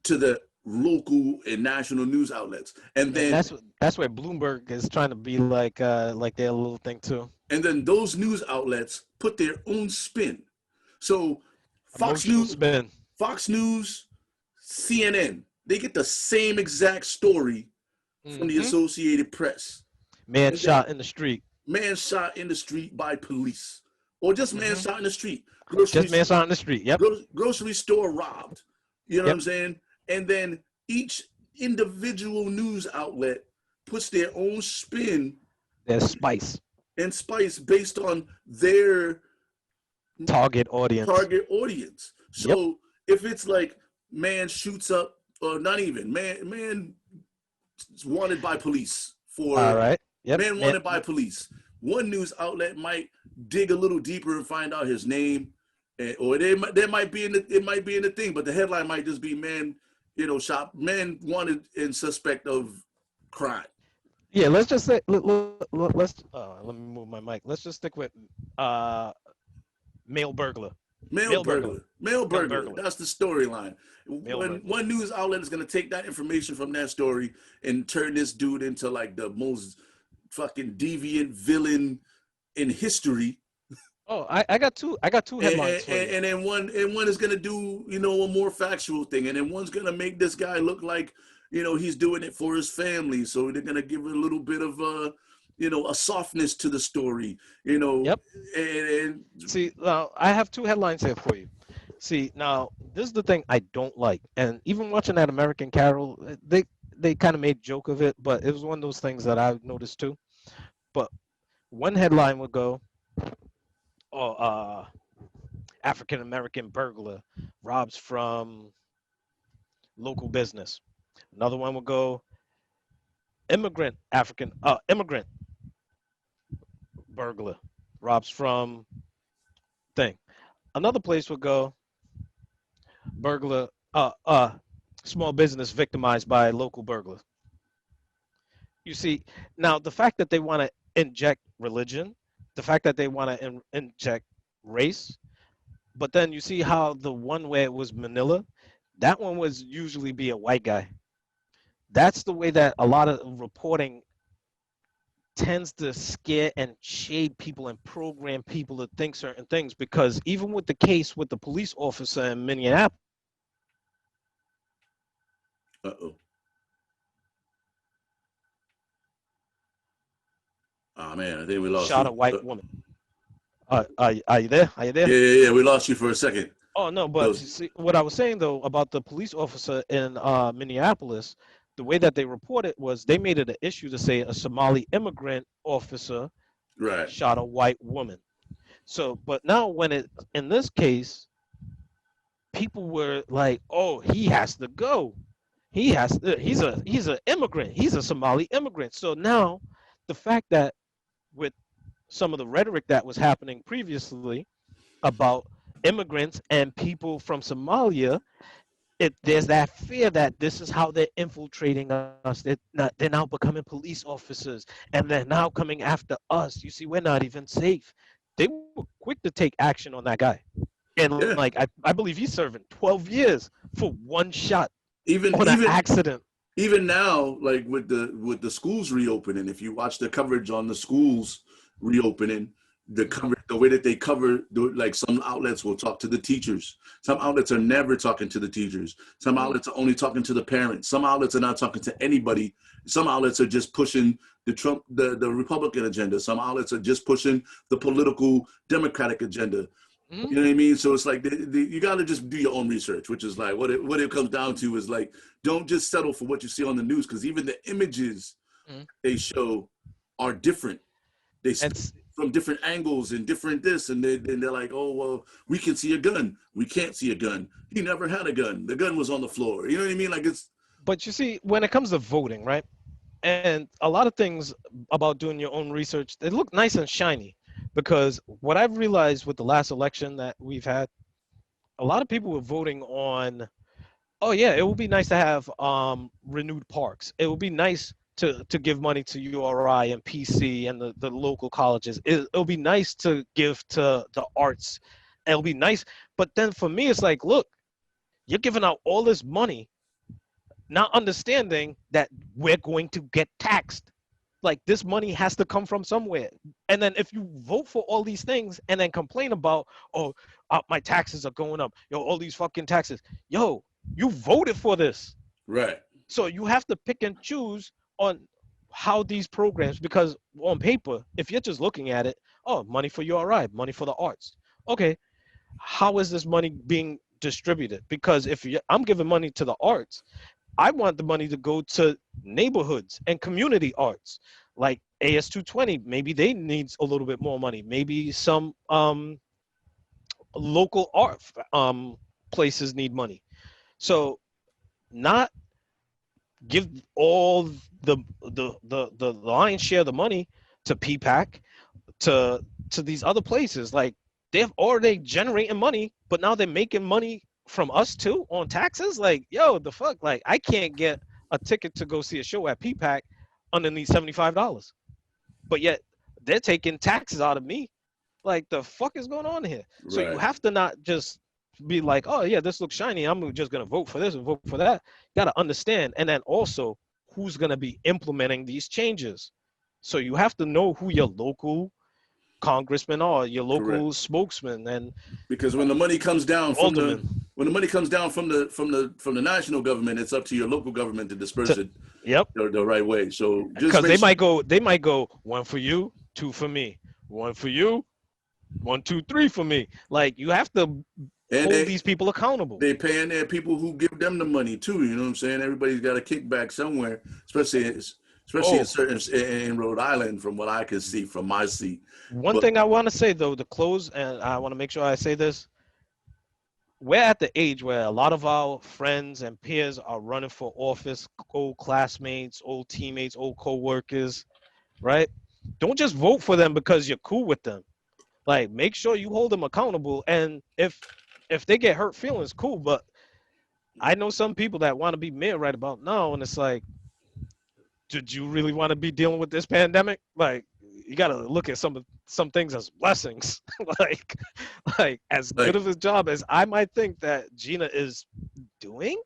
to the local and national news outlets, and then that's where Bloomberg is trying to be like their little thing too. and then those news outlets put their own spin. So Emotional spin. Fox News, CNN, they get the same exact story from the Associated Press. Man shot in the street. Man shot in the street by police. Or just man shot in the street. Just man shot in the street. Yep. Grocery store robbed. You know what I'm saying? And then each individual news outlet puts their own spin. There's spice. And spice based on their target audience. So if it's like man shoots up, or not even, man wanted by police for all right. Yep. Man wanted by police. One news outlet might dig a little deeper and find out his name, or it might be in the thing, but the headline might just be man wanted and suspect of crime. Yeah, let's just say let's let me move my mic. Let's just stick with male burglar. Male burglar. That's the storyline. One news outlet is going to take that information from that story and turn this dude into like the most fucking deviant villain in history. Oh, I got two headlines. And then one is gonna do, a more factual thing, and then one's gonna make this guy look like, he's doing it for his family. So they're gonna give it a little bit of a softness to the story, Yep. And see, now I have two headlines here for you. See, now this is the thing I don't like, and even watching that American Carol, they kind of made joke of it, but it was one of those things that I noticed too. But one headline would go, "Oh, African American burglar robs from local business." Another one would go, immigrant burglar robs from thing. Another place would go, burglar small business victimized by local burglars. You see, now the fact that they want to inject religion, the fact that they want to inject race, but then you see how the one where it was Manila, that one was usually be a white guy. That's the way that a lot of reporting tends to scare and shade people and program people to think certain things, because even with the case with the police officer in Minneapolis, Uh-oh. Oh man, I think we lost shot you. a white woman. Are you there? Are you there? Yeah. We lost you for a second. Oh no, So, but see, what I was saying though about the police officer in Minneapolis, the way that they reported was they made it an issue to say a Somali immigrant officer right. shot a white woman. So, but now when it in this case, people were like, "Oh, he has to go. He has to, he's an immigrant. He's a Somali immigrant." So now, the fact that with some of the rhetoric that was happening previously about immigrants and people from Somalia, there's that fear that this is how they're infiltrating us. They're now becoming police officers, and they're now coming after us. You see, we're not even safe. They were quick to take action on that guy. And Yeah. like I believe he's serving 12 years for one shot Even on an even accident. even now, like with the schools reopening, if you watch the coverage on the schools reopening, the way that they cover, like some outlets will talk to the teachers. Some outlets are never talking to the teachers. Some outlets are only talking to the parents. Some outlets are not talking to anybody. Some outlets are just pushing the Republican agenda. Some outlets are just pushing the political Democratic agenda. You know what I mean? So it's like you got to just do your own research, which is like what it comes down to is like, don't just settle for what you see on the news, because even the images they show are different. They from different angles and different this, and they're like, oh, well, we can see a gun. We can't see a gun. He never had a gun. The gun was on the floor. You know what I mean? Like it's. But you see, when it comes to voting, right? And a lot of things about doing your own research, they look nice and shiny. Because what I've realized with the last election that we've had, a lot of people were voting on, oh yeah, it would be nice to have renewed parks. It would be nice to give money to URI and PC and the local colleges. It'll be nice to give to the arts. It'll be nice. But then for me, it's like, look, you're giving out all this money, not understanding that we're going to get taxed. Like, this money has to come from somewhere. And then if you vote for all these things and then complain about, oh, my taxes are going up, yo, all these fucking taxes, yo, you voted for this. Right. So you have to pick and choose on how these programs, because on paper, if you're just looking at it, oh, money for URI, money for the arts. Okay, how is this money being distributed? Because if I'm giving money to the arts, I want the money to go to neighborhoods and community arts, like AS220. Maybe they need a little bit more money. Maybe some local art places need money. So not give all the lion's share of the money to PPAC, to these other places. Like, they've already generating money, but now they're making money from us too on taxes. Like, yo, the fuck? Like, I can't get a ticket to go see a show at PPAC underneath $75, but yet they're taking taxes out of me. Like, the fuck is going on here? Right. So you have to not just be like, oh yeah, this looks shiny, I'm just gonna vote for this and vote for that. You gotta understand, and then also who's gonna be implementing these changes. So you have to know who your local congressman are, your local spokesman, and because when the money comes down from alderman. When the money comes down from the national government, it's up to your local government to disperse it the right way. So because they might go 1 for you, 2 for me, 1 for you, 1, 2, 3 for me. Like, you have to hold these people accountable. They're paying their people who give them the money too. You know what I'm saying? Everybody's got a kickback somewhere, especially especially in certain in Rhode Island, from what I can see from my seat. One thing I want to say though, to close, and I want to make sure I say this. We're at the age where a lot of our friends and peers are running for office, old classmates, old teammates, old co-workers, right? Don't just vote for them because you're cool with them. Like, make sure you hold them accountable. And if they get hurt feelings, cool. But I know some people that want to be mayor right about now, and it's like, did you really want to be dealing with this pandemic? Like, you got to look at some things as blessings. like as good of a job as I might think that Gina is doing,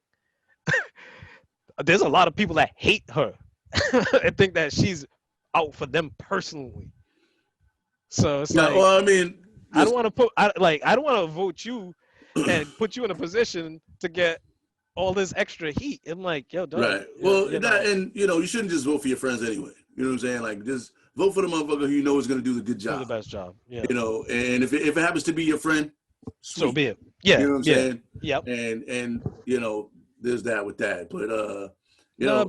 there's a lot of people that hate her and think that she's out for them personally. So it's like, well, I mean, I don't want to I don't want to vote you and put you in a position to get all this extra heat. I'm like, yo, dog. Right. Well, and you shouldn't just vote for your friends anyway. You know what I'm saying? Like, just vote for the motherfucker who you know is going to do the good job. Do the best job. Yeah. And if it happens to be your friend, sweet. So be it. Yeah. You know what I'm saying? Yep. And there's that with that. But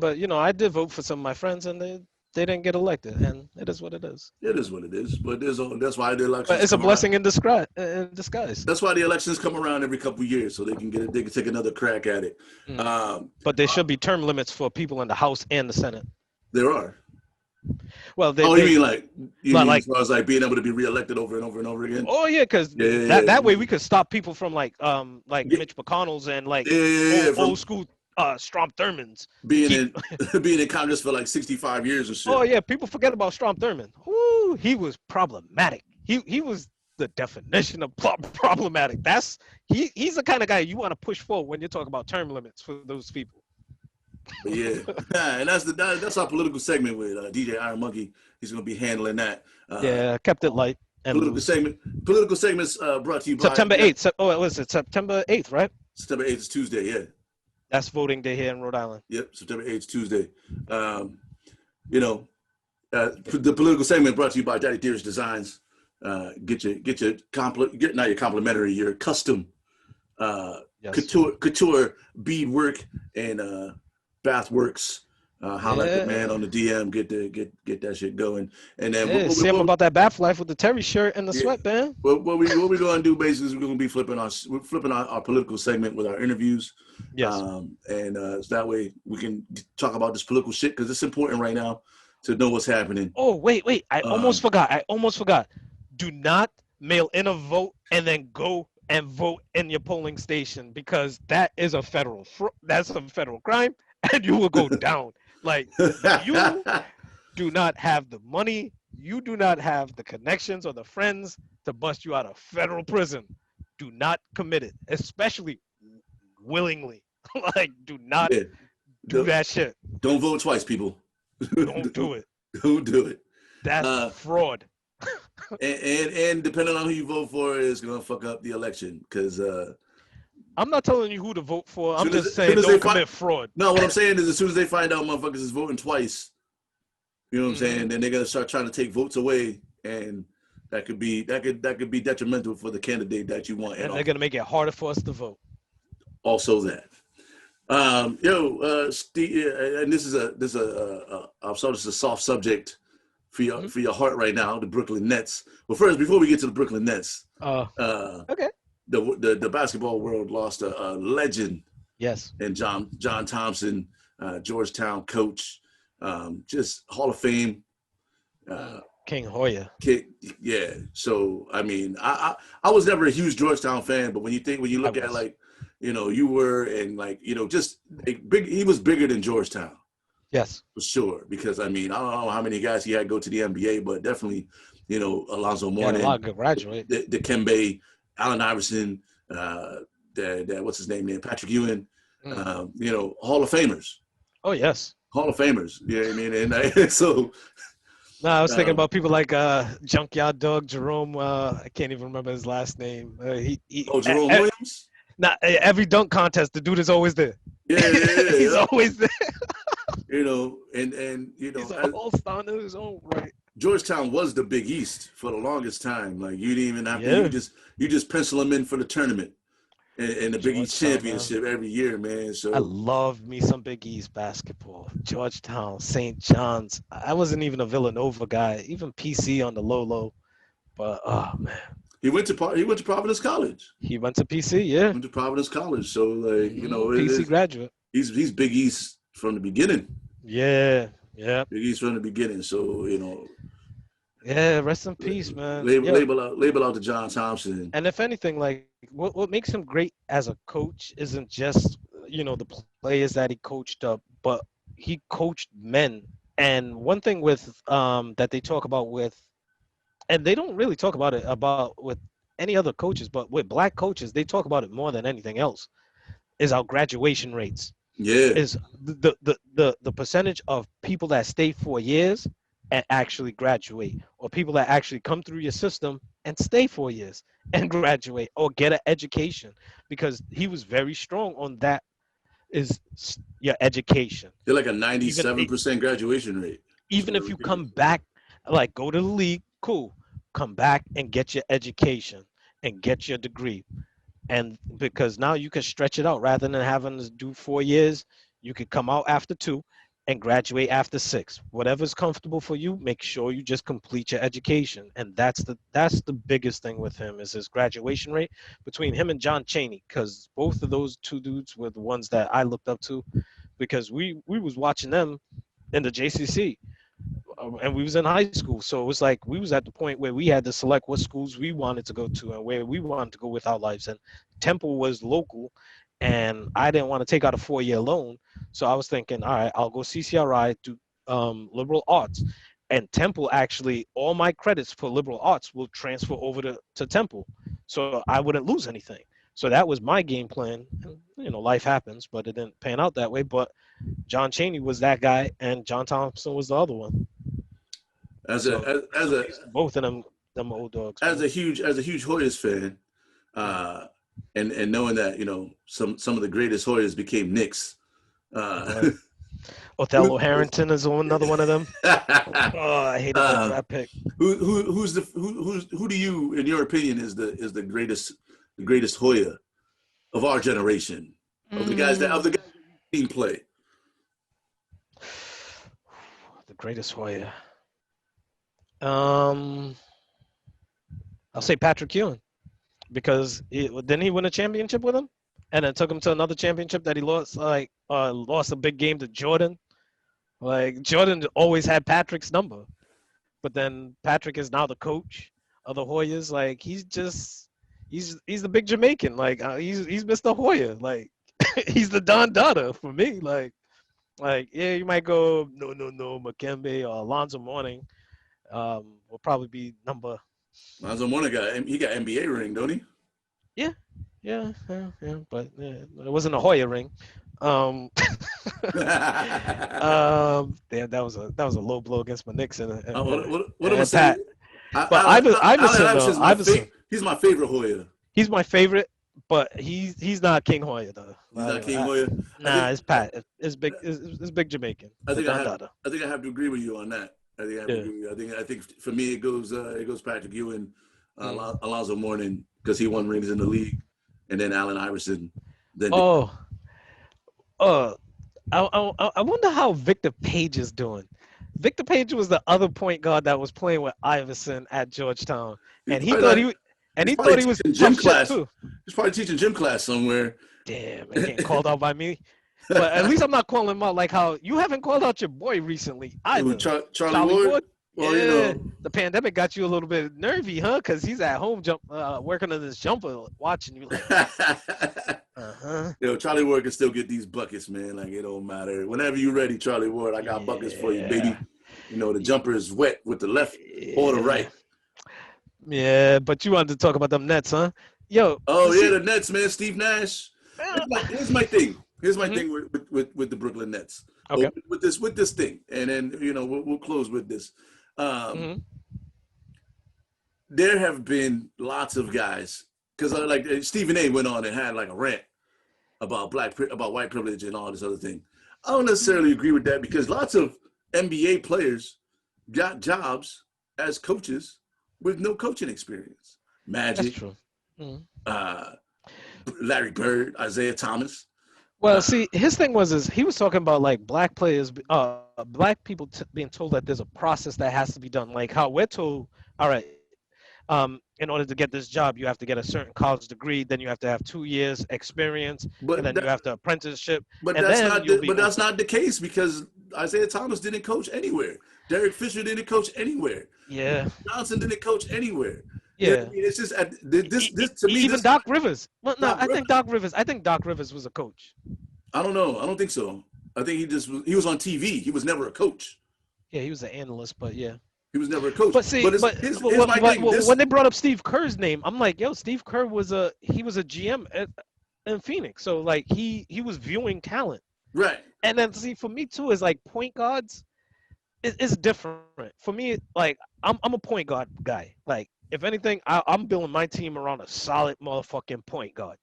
but I did vote for some of my friends, and they didn't get elected, and it is what it is. It is what it is. But that's why the elections. But it's a blessing in disguise. That's why the elections come around every couple of years, so they can take another crack at it. But there should be term limits for people in the House and the Senate. There are. Well, you mean as far as like being able to be reelected over and over and over again? Oh yeah, because that way we could stop people from like Mitch McConnell's and old school Strom Thurmond's being in Congress for like 65 years or so. Oh yeah, people forget about Strom Thurmond. Woo, he was problematic. He was the definition of problematic. He's the kind of guy you want to push forward when you talk about term limits for those people. Yeah, and that's our political segment with DJ Iron Monkey. He's going to be handling that. I kept it light. Political segments brought to you by September 8th. Was it September 8th, right? September 8th is Tuesday. Yeah. That's voting day here in Rhode Island. Yep, September 8th is Tuesday. The political segment brought to you by Daddy Dearest Designs. Get your complimentary, your custom couture beadwork and bath works. Holla at the man on the DM. Get that shit going. And then see him about that bath life with the Terry shirt and the sweatband. What we gonna do basically is we're gonna be flipping our political segment with our interviews. Yes. So that way we can talk about this political shit because it's important right now to know what's happening. Oh wait! I almost forgot. Do not mail in a vote and then go and vote in your polling station because that is a federal crime and you will go down. Like, you do not have the money, you do not have the connections or the friends to bust you out of federal prison. Do not commit it, especially willingly. Like, do not do that shit. Don't vote twice, people. Don't do it. Don't do it. That's fraud. and depending on who you vote for is gonna fuck up the election because I'm not telling you who to vote for. I'm just saying don't commit fraud. No, what I'm saying is as soon as they find out motherfuckers is voting twice, you know what I'm saying, then they're gonna start trying to take votes away, and that could be detrimental for the candidate that you want. And they're gonna make it harder for us to vote. Also that. Steve, and this is a soft subject for your heart right now, the Brooklyn Nets. But first, before we get to the Brooklyn Nets, okay. The basketball world lost a legend. Yes. And John Thompson, Georgetown coach, just Hall of Fame. King Hoya. Yeah. So I mean, I was never a huge Georgetown fan, but when you look at like, you were and like, just big. He was bigger than Georgetown. Yes. For sure. Because I mean, I don't know how many guys he had go to the NBA, but definitely, Alonzo Mourning, a lot of good graduate. Dikembe, Allen Iverson, what's his name there, Patrick Ewing, Hall of Famers. Oh yes. Hall of Famers. You know what I mean? And so. No, I was thinking about people like Junkyard Dog Jerome. I can't even remember his last name. Jerome Williams. Every dunk contest, the dude is always there. Yeah. He's always there. He's a all-star in his own right. Georgetown was the Big East for the longest time. Like you didn't even have to. You just pencil them in for the tournament. and the Big East Georgetown, man. championship every year, man. I So love me some Big East basketball. Georgetown, St. John's. I wasn't even a Villanova guy, even PC on the low, but oh man, he went to Providence College. he went to PC, yeah. Went to Providence College. So like PC graduate. he's Big East from the beginning. Yeah, yeah, Big East from the beginning. So yeah. Rest in peace, man. Yeah. label out to John Thompson. And if anything, like what makes him great as a coach isn't just the players that he coached up, but he coached men. And one thing with that they talk about with, and they don't really talk about it about with any other coaches, but with black coaches, they talk about it more than anything else, is our graduation rates. Yeah. Is the percentage of people that stay 4 years and actually graduate, or people that actually come through your system and stay 4 years and graduate or get an education, because he was very strong on that, is your education. They're like a 97% graduation rate. Even if you come back, like go to the league, cool, come back and get your education and get your degree. And because now you can stretch it out rather than having to do 4 years, you could come out after 2 and graduate after 6. Whatever's comfortable for you, make sure you just complete your education. And that's the biggest thing with him, is his graduation rate. Between him and John Chaney, because both of those two dudes were the ones that I looked up to, because we was watching them in the JCC. And we was in high school, so it was like we was at the point where we had to select what schools we wanted to go to and where we wanted to go with our lives. And Temple was local, and I didn't want to take out a 4-year loan, so I was thinking, all right, I'll go CCRI, do liberal arts. And Temple, actually, all my credits for liberal arts will transfer over to Temple, so I wouldn't lose anything. So that was my game plan. Life happens, but it didn't pan out that way. But John Chaney was that guy, and John Thompson was the other one. Both of them old dogs. As a huge Hoyas fan, and knowing that some of the greatest Hoyas became Knicks. Othello Harrington is another one of them. Oh, I hate that pick. Who do you, in your opinion, is the greatest Hoya of our generation, of the guys that team play? The greatest Hoya. I'll say Patrick Ewing, because didn't he win a championship with him, and it took him to another championship that he lost, lost a big game to Jordan. Like, Jordan always had Patrick's number, but then Patrick is now the coach of the Hoyas. Like, he's the big Jamaican. Like, he's Mr. Hoya. Like, he's the Don Dada for me. Like, yeah, you might go no Makembe or Alonzo Mourning. Will probably be number. Alonzo Mourning got NBA ring, don't he? Yeah, but it wasn't a Hoya ring. Damn, that was a low blow against my Knicks. What am I saying? But Iverson, he's my favorite Hoya. He's my favorite, but he's not King Hoya though. He's not King Hoya. Nah, it's Pat. It's big Jamaican. I think I have to agree with you on that. I think for me it goes Patrick Ewing, Alonzo Mourning, because he won rings in the league, and then Allen Iverson. I wonder how Victor Page is doing. Victor Page was the other point guard that was playing with Iverson at Georgetown, and he thought he was gym class too. He's probably teaching gym class somewhere. Damn, and getting called out by me. But at least I'm not calling him out like how you haven't called out your boy recently either. Charlie Ward? Well, yeah, the pandemic got you a little bit nervy, huh? Because he's at home working on this jumper, watching you. Like, Charlie Ward can still get these buckets, man. Like, it don't matter. Whenever you're ready, Charlie Ward, I got buckets for you, baby. The jumper is wet with the left or the right. Yeah, but you wanted to talk about them Nets, huh? Yo. Oh yeah, the Nets, man. Steve Nash. Here's my thing. Here's my thing with the Brooklyn Nets. Okay. With this thing, and then we'll close with this. There have been lots of guys, because like Stephen A. went on and had like a rant about white privilege and all this other thing. I don't necessarily agree with that, because lots of NBA players got jobs as coaches with no coaching experience. Magic. That's true. Larry Bird, Isaiah Thomas. Well, see, his thing is he was talking about like black players, black people being told that there's a process that has to be done, like how we're told, all right, in order to get this job, you have to get a certain college degree, then you have to have 2 years experience, and then you have to apprenticeship, and then you'll be. But that's not the case because Isaiah Thomas didn't coach anywhere. Derek Fisher didn't coach anywhere. Yeah. Johnson didn't coach anywhere. Yeah. You know, I mean, it's just this to me. Even Doc Rivers. Well, no, I think Doc Rivers was a coach. I don't know. I don't think so. I think he was on TV. He was never a coach. Yeah, he was an analyst, but yeah. He was never a coach. But see, here's my thing. When they brought up Steve Kerr's name, I'm like, yo, Steve Kerr was a GM in Phoenix, so like he was viewing talent. Right. And then see, for me too, is like point guards. It's different for me. Like I'm a point guard guy. Like if anything, I'm building my team around a solid motherfucking point guard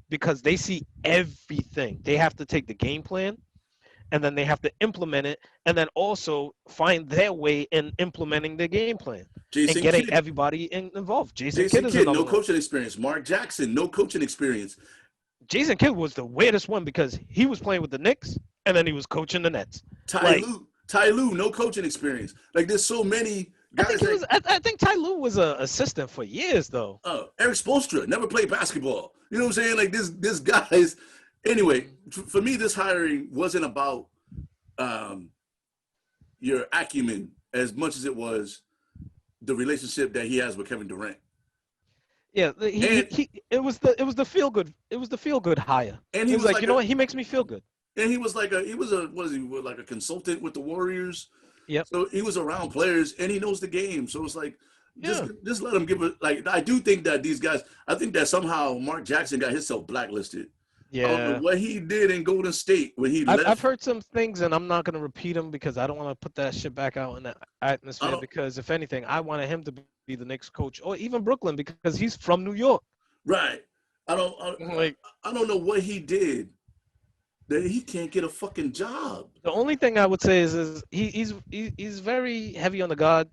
because they see everything. They have to take the game plan, and then they have to implement it, and then also find their way in implementing the game plan and getting everybody involved. Jason Kidd is another no one. coaching experience. Mark Jackson, no coaching experience. Jason Kidd was the weirdest one because he was playing with the Knicks, and then he was coaching the Nets. Ty Lue, no coaching experience. Like there's so many guys. I think Ty Lue was an assistant for years though. Eric Spoelstra never played basketball. You know what I'm saying? Like this guys. Anyway, for me, this hiring wasn't about your acumen as much as it was the relationship that he has with Kevin Durant. Yeah, it was the feel good hire. And he was like, you know what? He makes me feel good. And he was like a consultant with the Warriors. Yep. So he was around players and he knows the game. So it's like just let him give it. Like I do think that these guys. I think that somehow Mark Jackson got himself blacklisted. Yeah. I don't know what he did in Golden State when he left. I've heard some things, and I'm not going to repeat them because I don't want to put that shit back out in the atmosphere. Because if anything, I wanted him to be the next coach, or even Brooklyn, because he's from New York. Right. I don't know what he did that he can't get a fucking job. The only thing I would say is he's very heavy on the God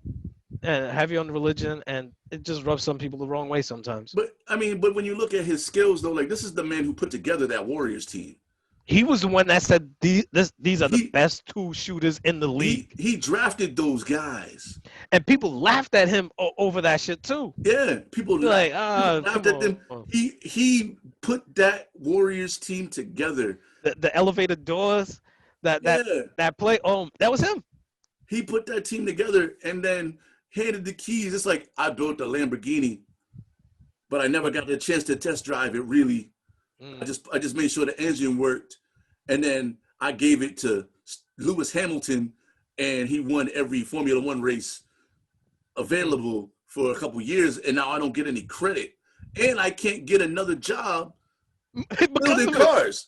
and heavy on religion, and it just rubs some people the wrong way sometimes. But when you look at his skills, though, like this is the man who put together that Warriors team. He was the one that said these are the best two shooters in the league. He drafted those guys, and people laughed at him over that shit too. Yeah, people laughed at them. He put that Warriors team together. The elevator doors, that play. That was him. He put that team together and then handed the keys. It's like I built a Lamborghini, but I never got the chance to test drive it really. I just made sure the engine worked, and then I gave it to Lewis Hamilton, and he won every Formula One race available for a couple years, and now I don't get any credit, and I can't get another job building cars.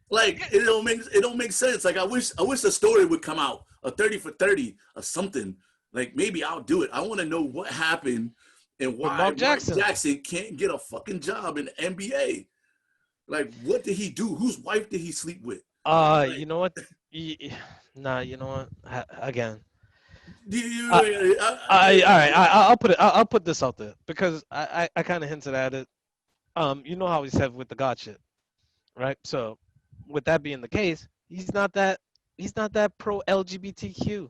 Like it don't make sense. Like I wish a story would come out, a 30 for 30 or something. Like maybe I'll do it. I want to know what happened and why Mark Jackson can't get a fucking job in the NBA. Like, what did he do? Whose wife did he sleep with? You know what? Nah, you know what? Again. All right. I'll put this out there because I kind of hinted at it. You know how he said with the God shit, right? So, with that being the case, he's not that pro LGBTQ.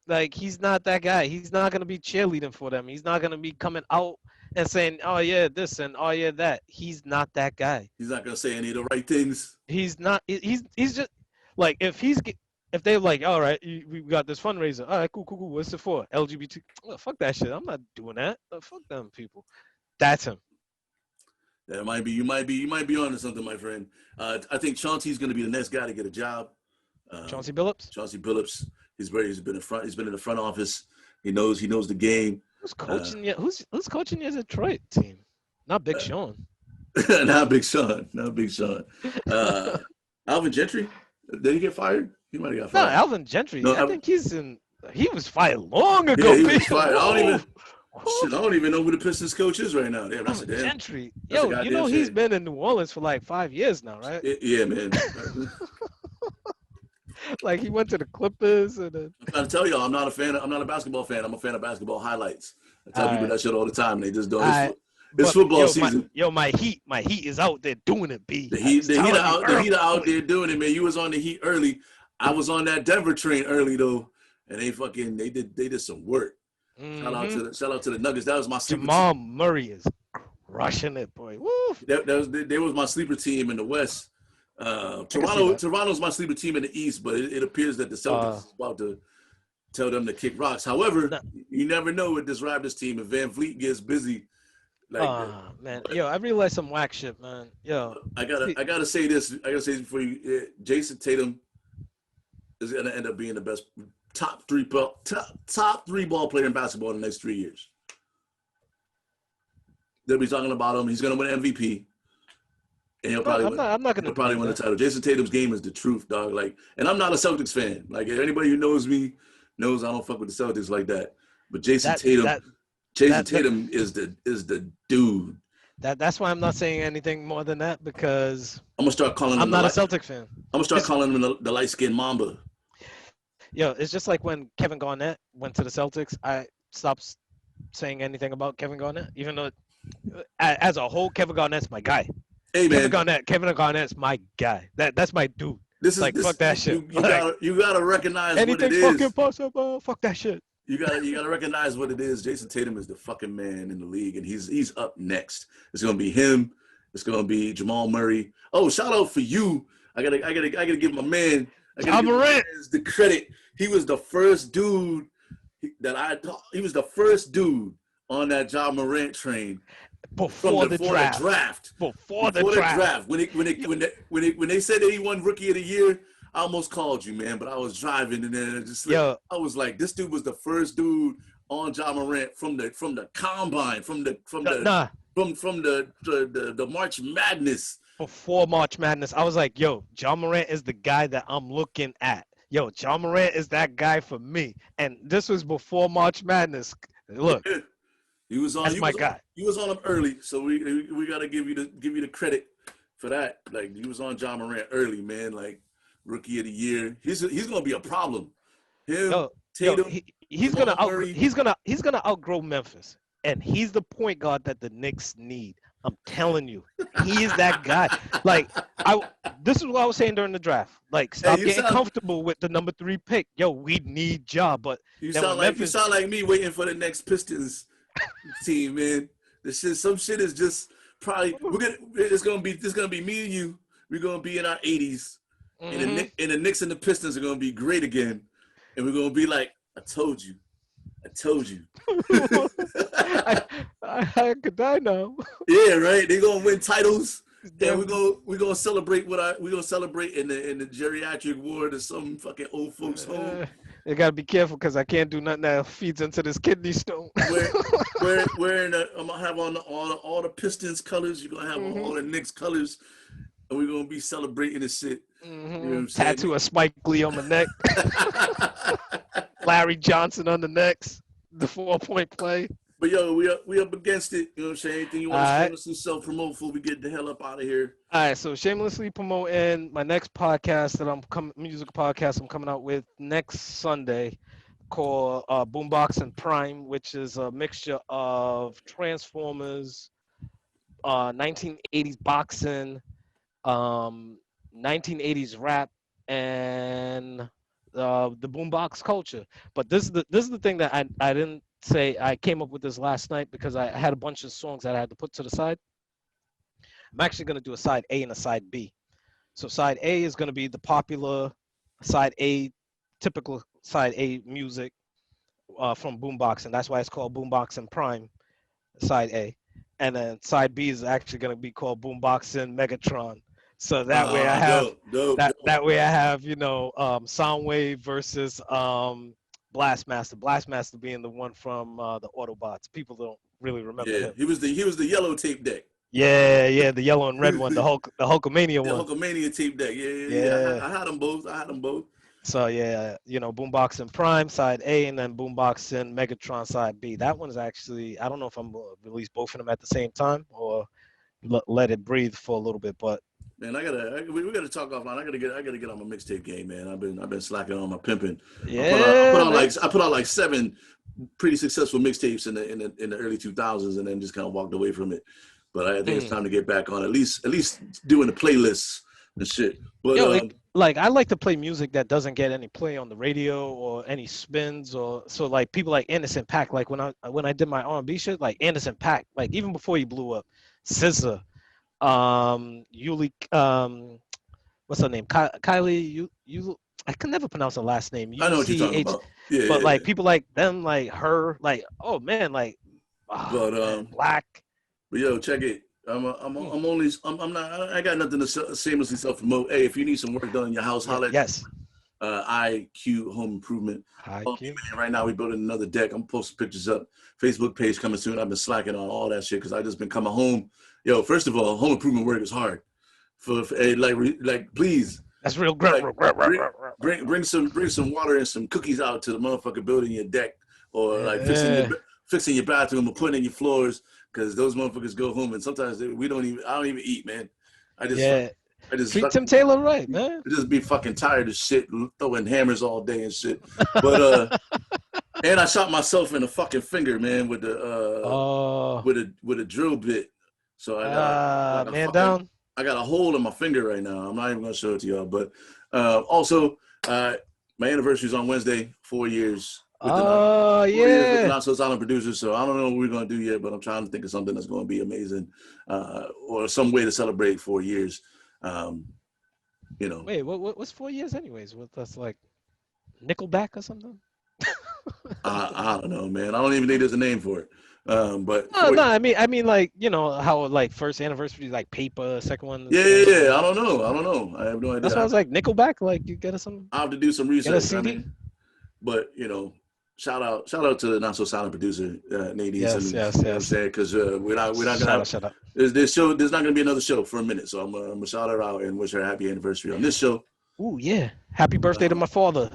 Like, he's not that guy. He's not gonna be cheerleading for them. He's not gonna be coming out and saying, "Oh yeah, this and oh yeah, that." He's not that guy. He's not gonna say any of the right things. He's not. He's just like if they're like, "All right, we got this fundraiser. All right, cool. What's it for? LGBT? Well, fuck that shit. I'm not doing that. Fuck them people." That's him. That might be. You might be onto something, my friend. I think Chauncey's gonna be the next guy to get a job. Chauncey Billups. Chauncey Billups. He's been in the front office. He knows the game. Who's coaching who's coaching your Detroit team? Not Big Sean. Not Big Sean. Alvin Gentry. Did he get fired? He might have got fired. No, Alvin Gentry. No, I think he was fired long ago. Yeah, he was fired. I don't even know who the Pistons coach is right now. Damn, that's Alvin Gentry. Yo, you know he's been in New Orleans for like 5 years now, right? Yeah, man. Like he went to the Clippers and I'm trying to tell y'all, I'm not a basketball fan. I'm a fan of basketball highlights. I tell people that shit all the time. And they just don't. It's But football season. my heat is out there doing it, B. The I Heat, was the Heat, telling you are out, the Heat are out early. there doing it, man. You was on the Heat early. I was on that Denver train early though, and they did some work. Mm-hmm. Shout out to the Nuggets. That was my sleeper Jamal team. Murray is crushing it, boy. Woo! That was my sleeper team in the West. I can see that. Toronto's my sleeper team in the East, but it appears that the Celtics Uh, is about to tell them to kick rocks. However, nah, you never know with this Raptors team if Van Vliet gets busy like that. man, yo, I realized some whack shit, man. Yo, I gotta say this. I gotta say this before you. Jason Tatum is gonna end up being the best top three ball player in basketball in the next 3 years. They'll be talking about him. He's gonna win MVP, and he'll probably I'm not gonna win the that. title. Jason Tatum's game is the truth, dog. Like, and I'm not a Celtics fan. Like, anybody who knows me knows I don't fuck with the Celtics like that. But Jason Tatum is the dude. That's why I'm not saying anything more than that because I'm gonna start calling him. I'm not a Celtic fan. I'm gonna start calling him the light skinned Mamba. Yo, it's just like when Kevin Garnett went to the Celtics. I stopped saying anything about Kevin Garnett, even though as a whole, Kevin Garnett's my guy. Hey man, Kevin Garnett's my guy. That's my dude. Fuck that shit. You gotta recognize anything what it is. fucking possible. Fuck that shit. You gotta recognize what it is. Jason Tatum is the fucking man in the league, and he's up next. It's gonna be him. It's gonna be Jamal Murray. Oh, shout out for you. I gotta give my man. Ja Morant the credit. He was the first dude he was the first dude on that Ja Morant train before the draft. Before the draft. When they said that he won Rookie of the Year, I almost called you, man. But I was driving, and then I was like, this dude was the first dude on Ja Morant from the combine, from the March Madness. Before March Madness, I was like, yo, Ja Morant is the guy that I'm looking at. Yo, Ja Morant is that guy for me. And this was before March Madness. Look, that's my guy. He was on him early, so we gotta give you the credit for that. Like, he was on Ja Morant early, man. Like, Rookie of the Year. He's gonna be a problem. Tatum, he's gonna outgrow Memphis, and he's the point guard that the Knicks need. I'm telling you, he is that guy. Like, this is what I was saying during the draft. Like, stop getting comfortable with the number 3 pick. Yo, we need Ja, but you sound like me waiting for the next Pistons team, man. Some shit is just probably it's gonna be me and you. We're gonna be in our 80s, and the Knicks and the Pistons are gonna be great again, and we're gonna be like, I told you. I could die now. Yeah, right. They're gonna win titles. Yeah, we're gonna celebrate in the geriatric ward of some fucking old folks home. You gotta be careful because I can't do nothing that feeds into this kidney stone. I'm gonna have on all the Pistons colors. You're gonna have all the Knicks colors, and we're gonna be celebrating this shit. You know what I'm saying? Tattoo of Spike Lee on the neck. Larry Johnson on the necks. The 4-point play. But yo, we up against it. You know what I'm saying? Anything you want to shamelessly self-promote before we get the hell up out of here? All right, so shamelessly promoting my next podcast that music podcast I'm coming out with next Sunday called Boombox and Prime, which is a mixture of Transformers, 1980s boxing, 1980s rap, and the boombox culture. But this is the thing that I didn't say. I came up with this last night because I had a bunch of songs that I had to put to the side. I'm actually going to do a side A and a side B. So side A is going to be the popular side A, typical side A music from boombox, and that's why it's called Boombox and Prime, side A. And then side B is actually going to be called Boombox and Megatron. So that way I have that way I have, Soundwave versus Blastmaster. Blastmaster being the one from the Autobots. People don't really remember him. He was the yellow tape deck. Yeah, the yellow and red one, the Hulkamania one. The Hulkamania tape deck. Yeah. I had them both. So Boombox and Prime side A, and then Boombox and Megatron side B. That one's actually, I don't know if I'm gonna release both of them at the same time or let it breathe for a little bit, but. Man, we gotta talk offline. I gotta get on my mixtape game, man. I've been slacking on my pimping. Yeah, I put out like 7 pretty successful mixtapes in the early 2000s, and then just kind of walked away from it. But I think it's time to get back on at least doing the playlists and shit. But Yo, like I like to play music that doesn't get any play on the radio or any spins, or so like people like Anderson .Paak. Like when I did my R&B shit, like Anderson .Paak, like even before he blew up, SZA, Yuli, what's her name? Kylie, I can never pronounce her last name. I know what you're talking about. Yeah, but like people like them, like her, like oh man, like man, Black. But yo, check it. I got nothing to shamelessly self-promote. Hey, if you need some work done in your house, holla at yes. IQ Home Improvement. Right now, we're building another deck. I'm posting pictures up. Facebook page coming soon. I've been slacking on all that shit because I just been coming home. Yo, first of all, home improvement work is hard. For please. That's real. Bring some water and some cookies out to the motherfucker building your deck, or like fixing your bathroom or putting in your floors, because those motherfuckers go home and sometimes I don't even eat, man. I just treat Tim Taylor right, man. I just be fucking tired of shit, throwing hammers all day and shit. But and I shot myself in the fucking finger, man, with the with a drill bit. So I got I got a hole in my finger right now. I'm not even gonna show it to y'all. But also, my anniversary is on Wednesday. 4 years. With the Not So Silent Producer. So I don't know what we're gonna do yet, but I'm trying to think of something that's gonna be amazing, or some way to celebrate 4 years. Wait, what's 4 years anyways? With us, like Nickelback or something? I don't know, man. I don't even think there's a name for it. But no, I mean, like, you know how like first anniversary, like Paper, second one. Yeah. I don't know. I have no idea. That's why I was like Nickelback. Like, you get us some. I have to do some research. I mean, but shout out to the Not So Silent Producer, Nadine. Yes. Because we're not gonna. Shout out. There's not gonna be another show for a minute, so I'm gonna shout her out and wish her a happy anniversary on this show. Ooh, yeah. Happy birthday to my father,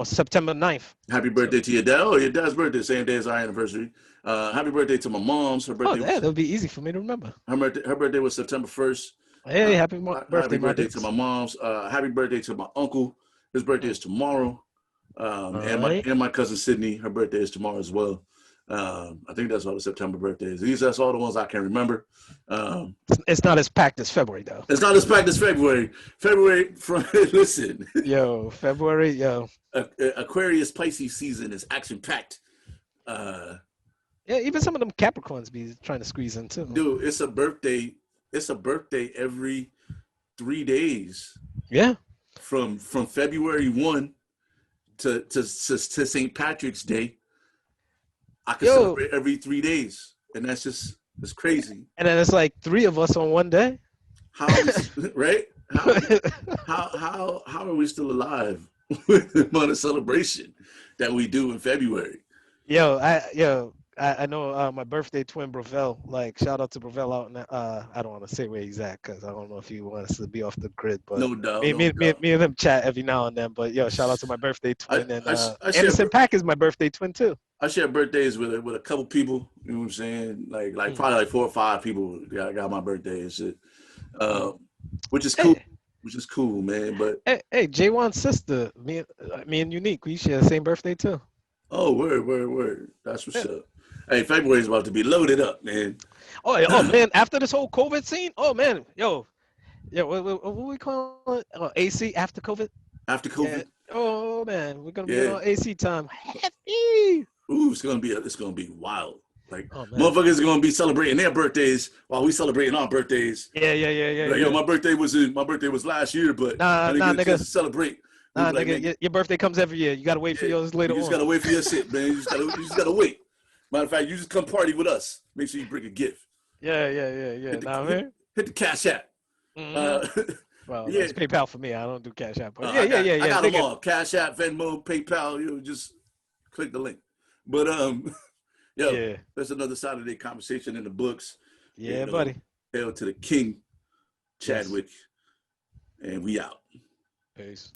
September 9th. Happy birthday to your dad. Oh, your dad's birthday, same day as our anniversary. Happy birthday to my mom's. Her birthday. That'll be easy for me to remember. Her birthday was September 1st. Hey, happy birthday to my mom's. Happy birthday to my uncle. His birthday is tomorrow. And my cousin Sydney, her birthday is tomorrow as well. I think that's all the September birthdays. That's all the ones I can remember. It's not as packed as February, though. It's not as packed as February. Listen. Yo, February, yo. Aquarius Pisces season is action packed. Yeah, even some of them Capricorns be trying to squeeze in too. Dude, it's a birthday every 3 days. Yeah. From February 1 to St. Patrick's Day. I can celebrate every 3 days, and it's crazy. And then it's like 3 of us on one day. How right? How are we still alive with the amount of celebration that we do in February? I know my birthday twin Bravel. Like, shout out to Bravel out in I don't want to say where he's at because I don't know if he wants to be off the grid. But no doubt. Me and him chat every now and then. But shout out to my birthday twin. Anderson .Paak is my birthday twin too. I share birthdays with a couple people. You know what I'm saying? Like probably like 4 or 5 people got my birthday and shit. Which is cool. Which is cool, man. But hey, J1's sister, me and Unique, we share the same birthday too. Oh, word. That's what's up. Hey, February's about to be loaded up, man. Oh man, after this whole COVID scene, what we call it? AC after COVID? After COVID? Yeah. Oh man, we're gonna be on AC time. Heavy. Ooh, it's gonna be wild. Like motherfuckers are gonna be celebrating their birthdays while we celebrating our birthdays. Yeah. Like, my birthday was last year, but I didn't get a chance to celebrate. Nah, nigga, your birthday comes every year. You gotta wait for yours later on. You just gotta wait for your shit, man. You just gotta wait. Matter of fact, you just come party with us. Make sure you bring a gift. Yeah. Hit the Cash App. Mm-hmm. Well, it's PayPal for me. I don't do Cash App. But I got them all. Cash App, Venmo, PayPal. Just click the link. But that's another Saturday conversation in the books. Yeah, buddy. Hail to the King, Chadwick, and we out. Peace.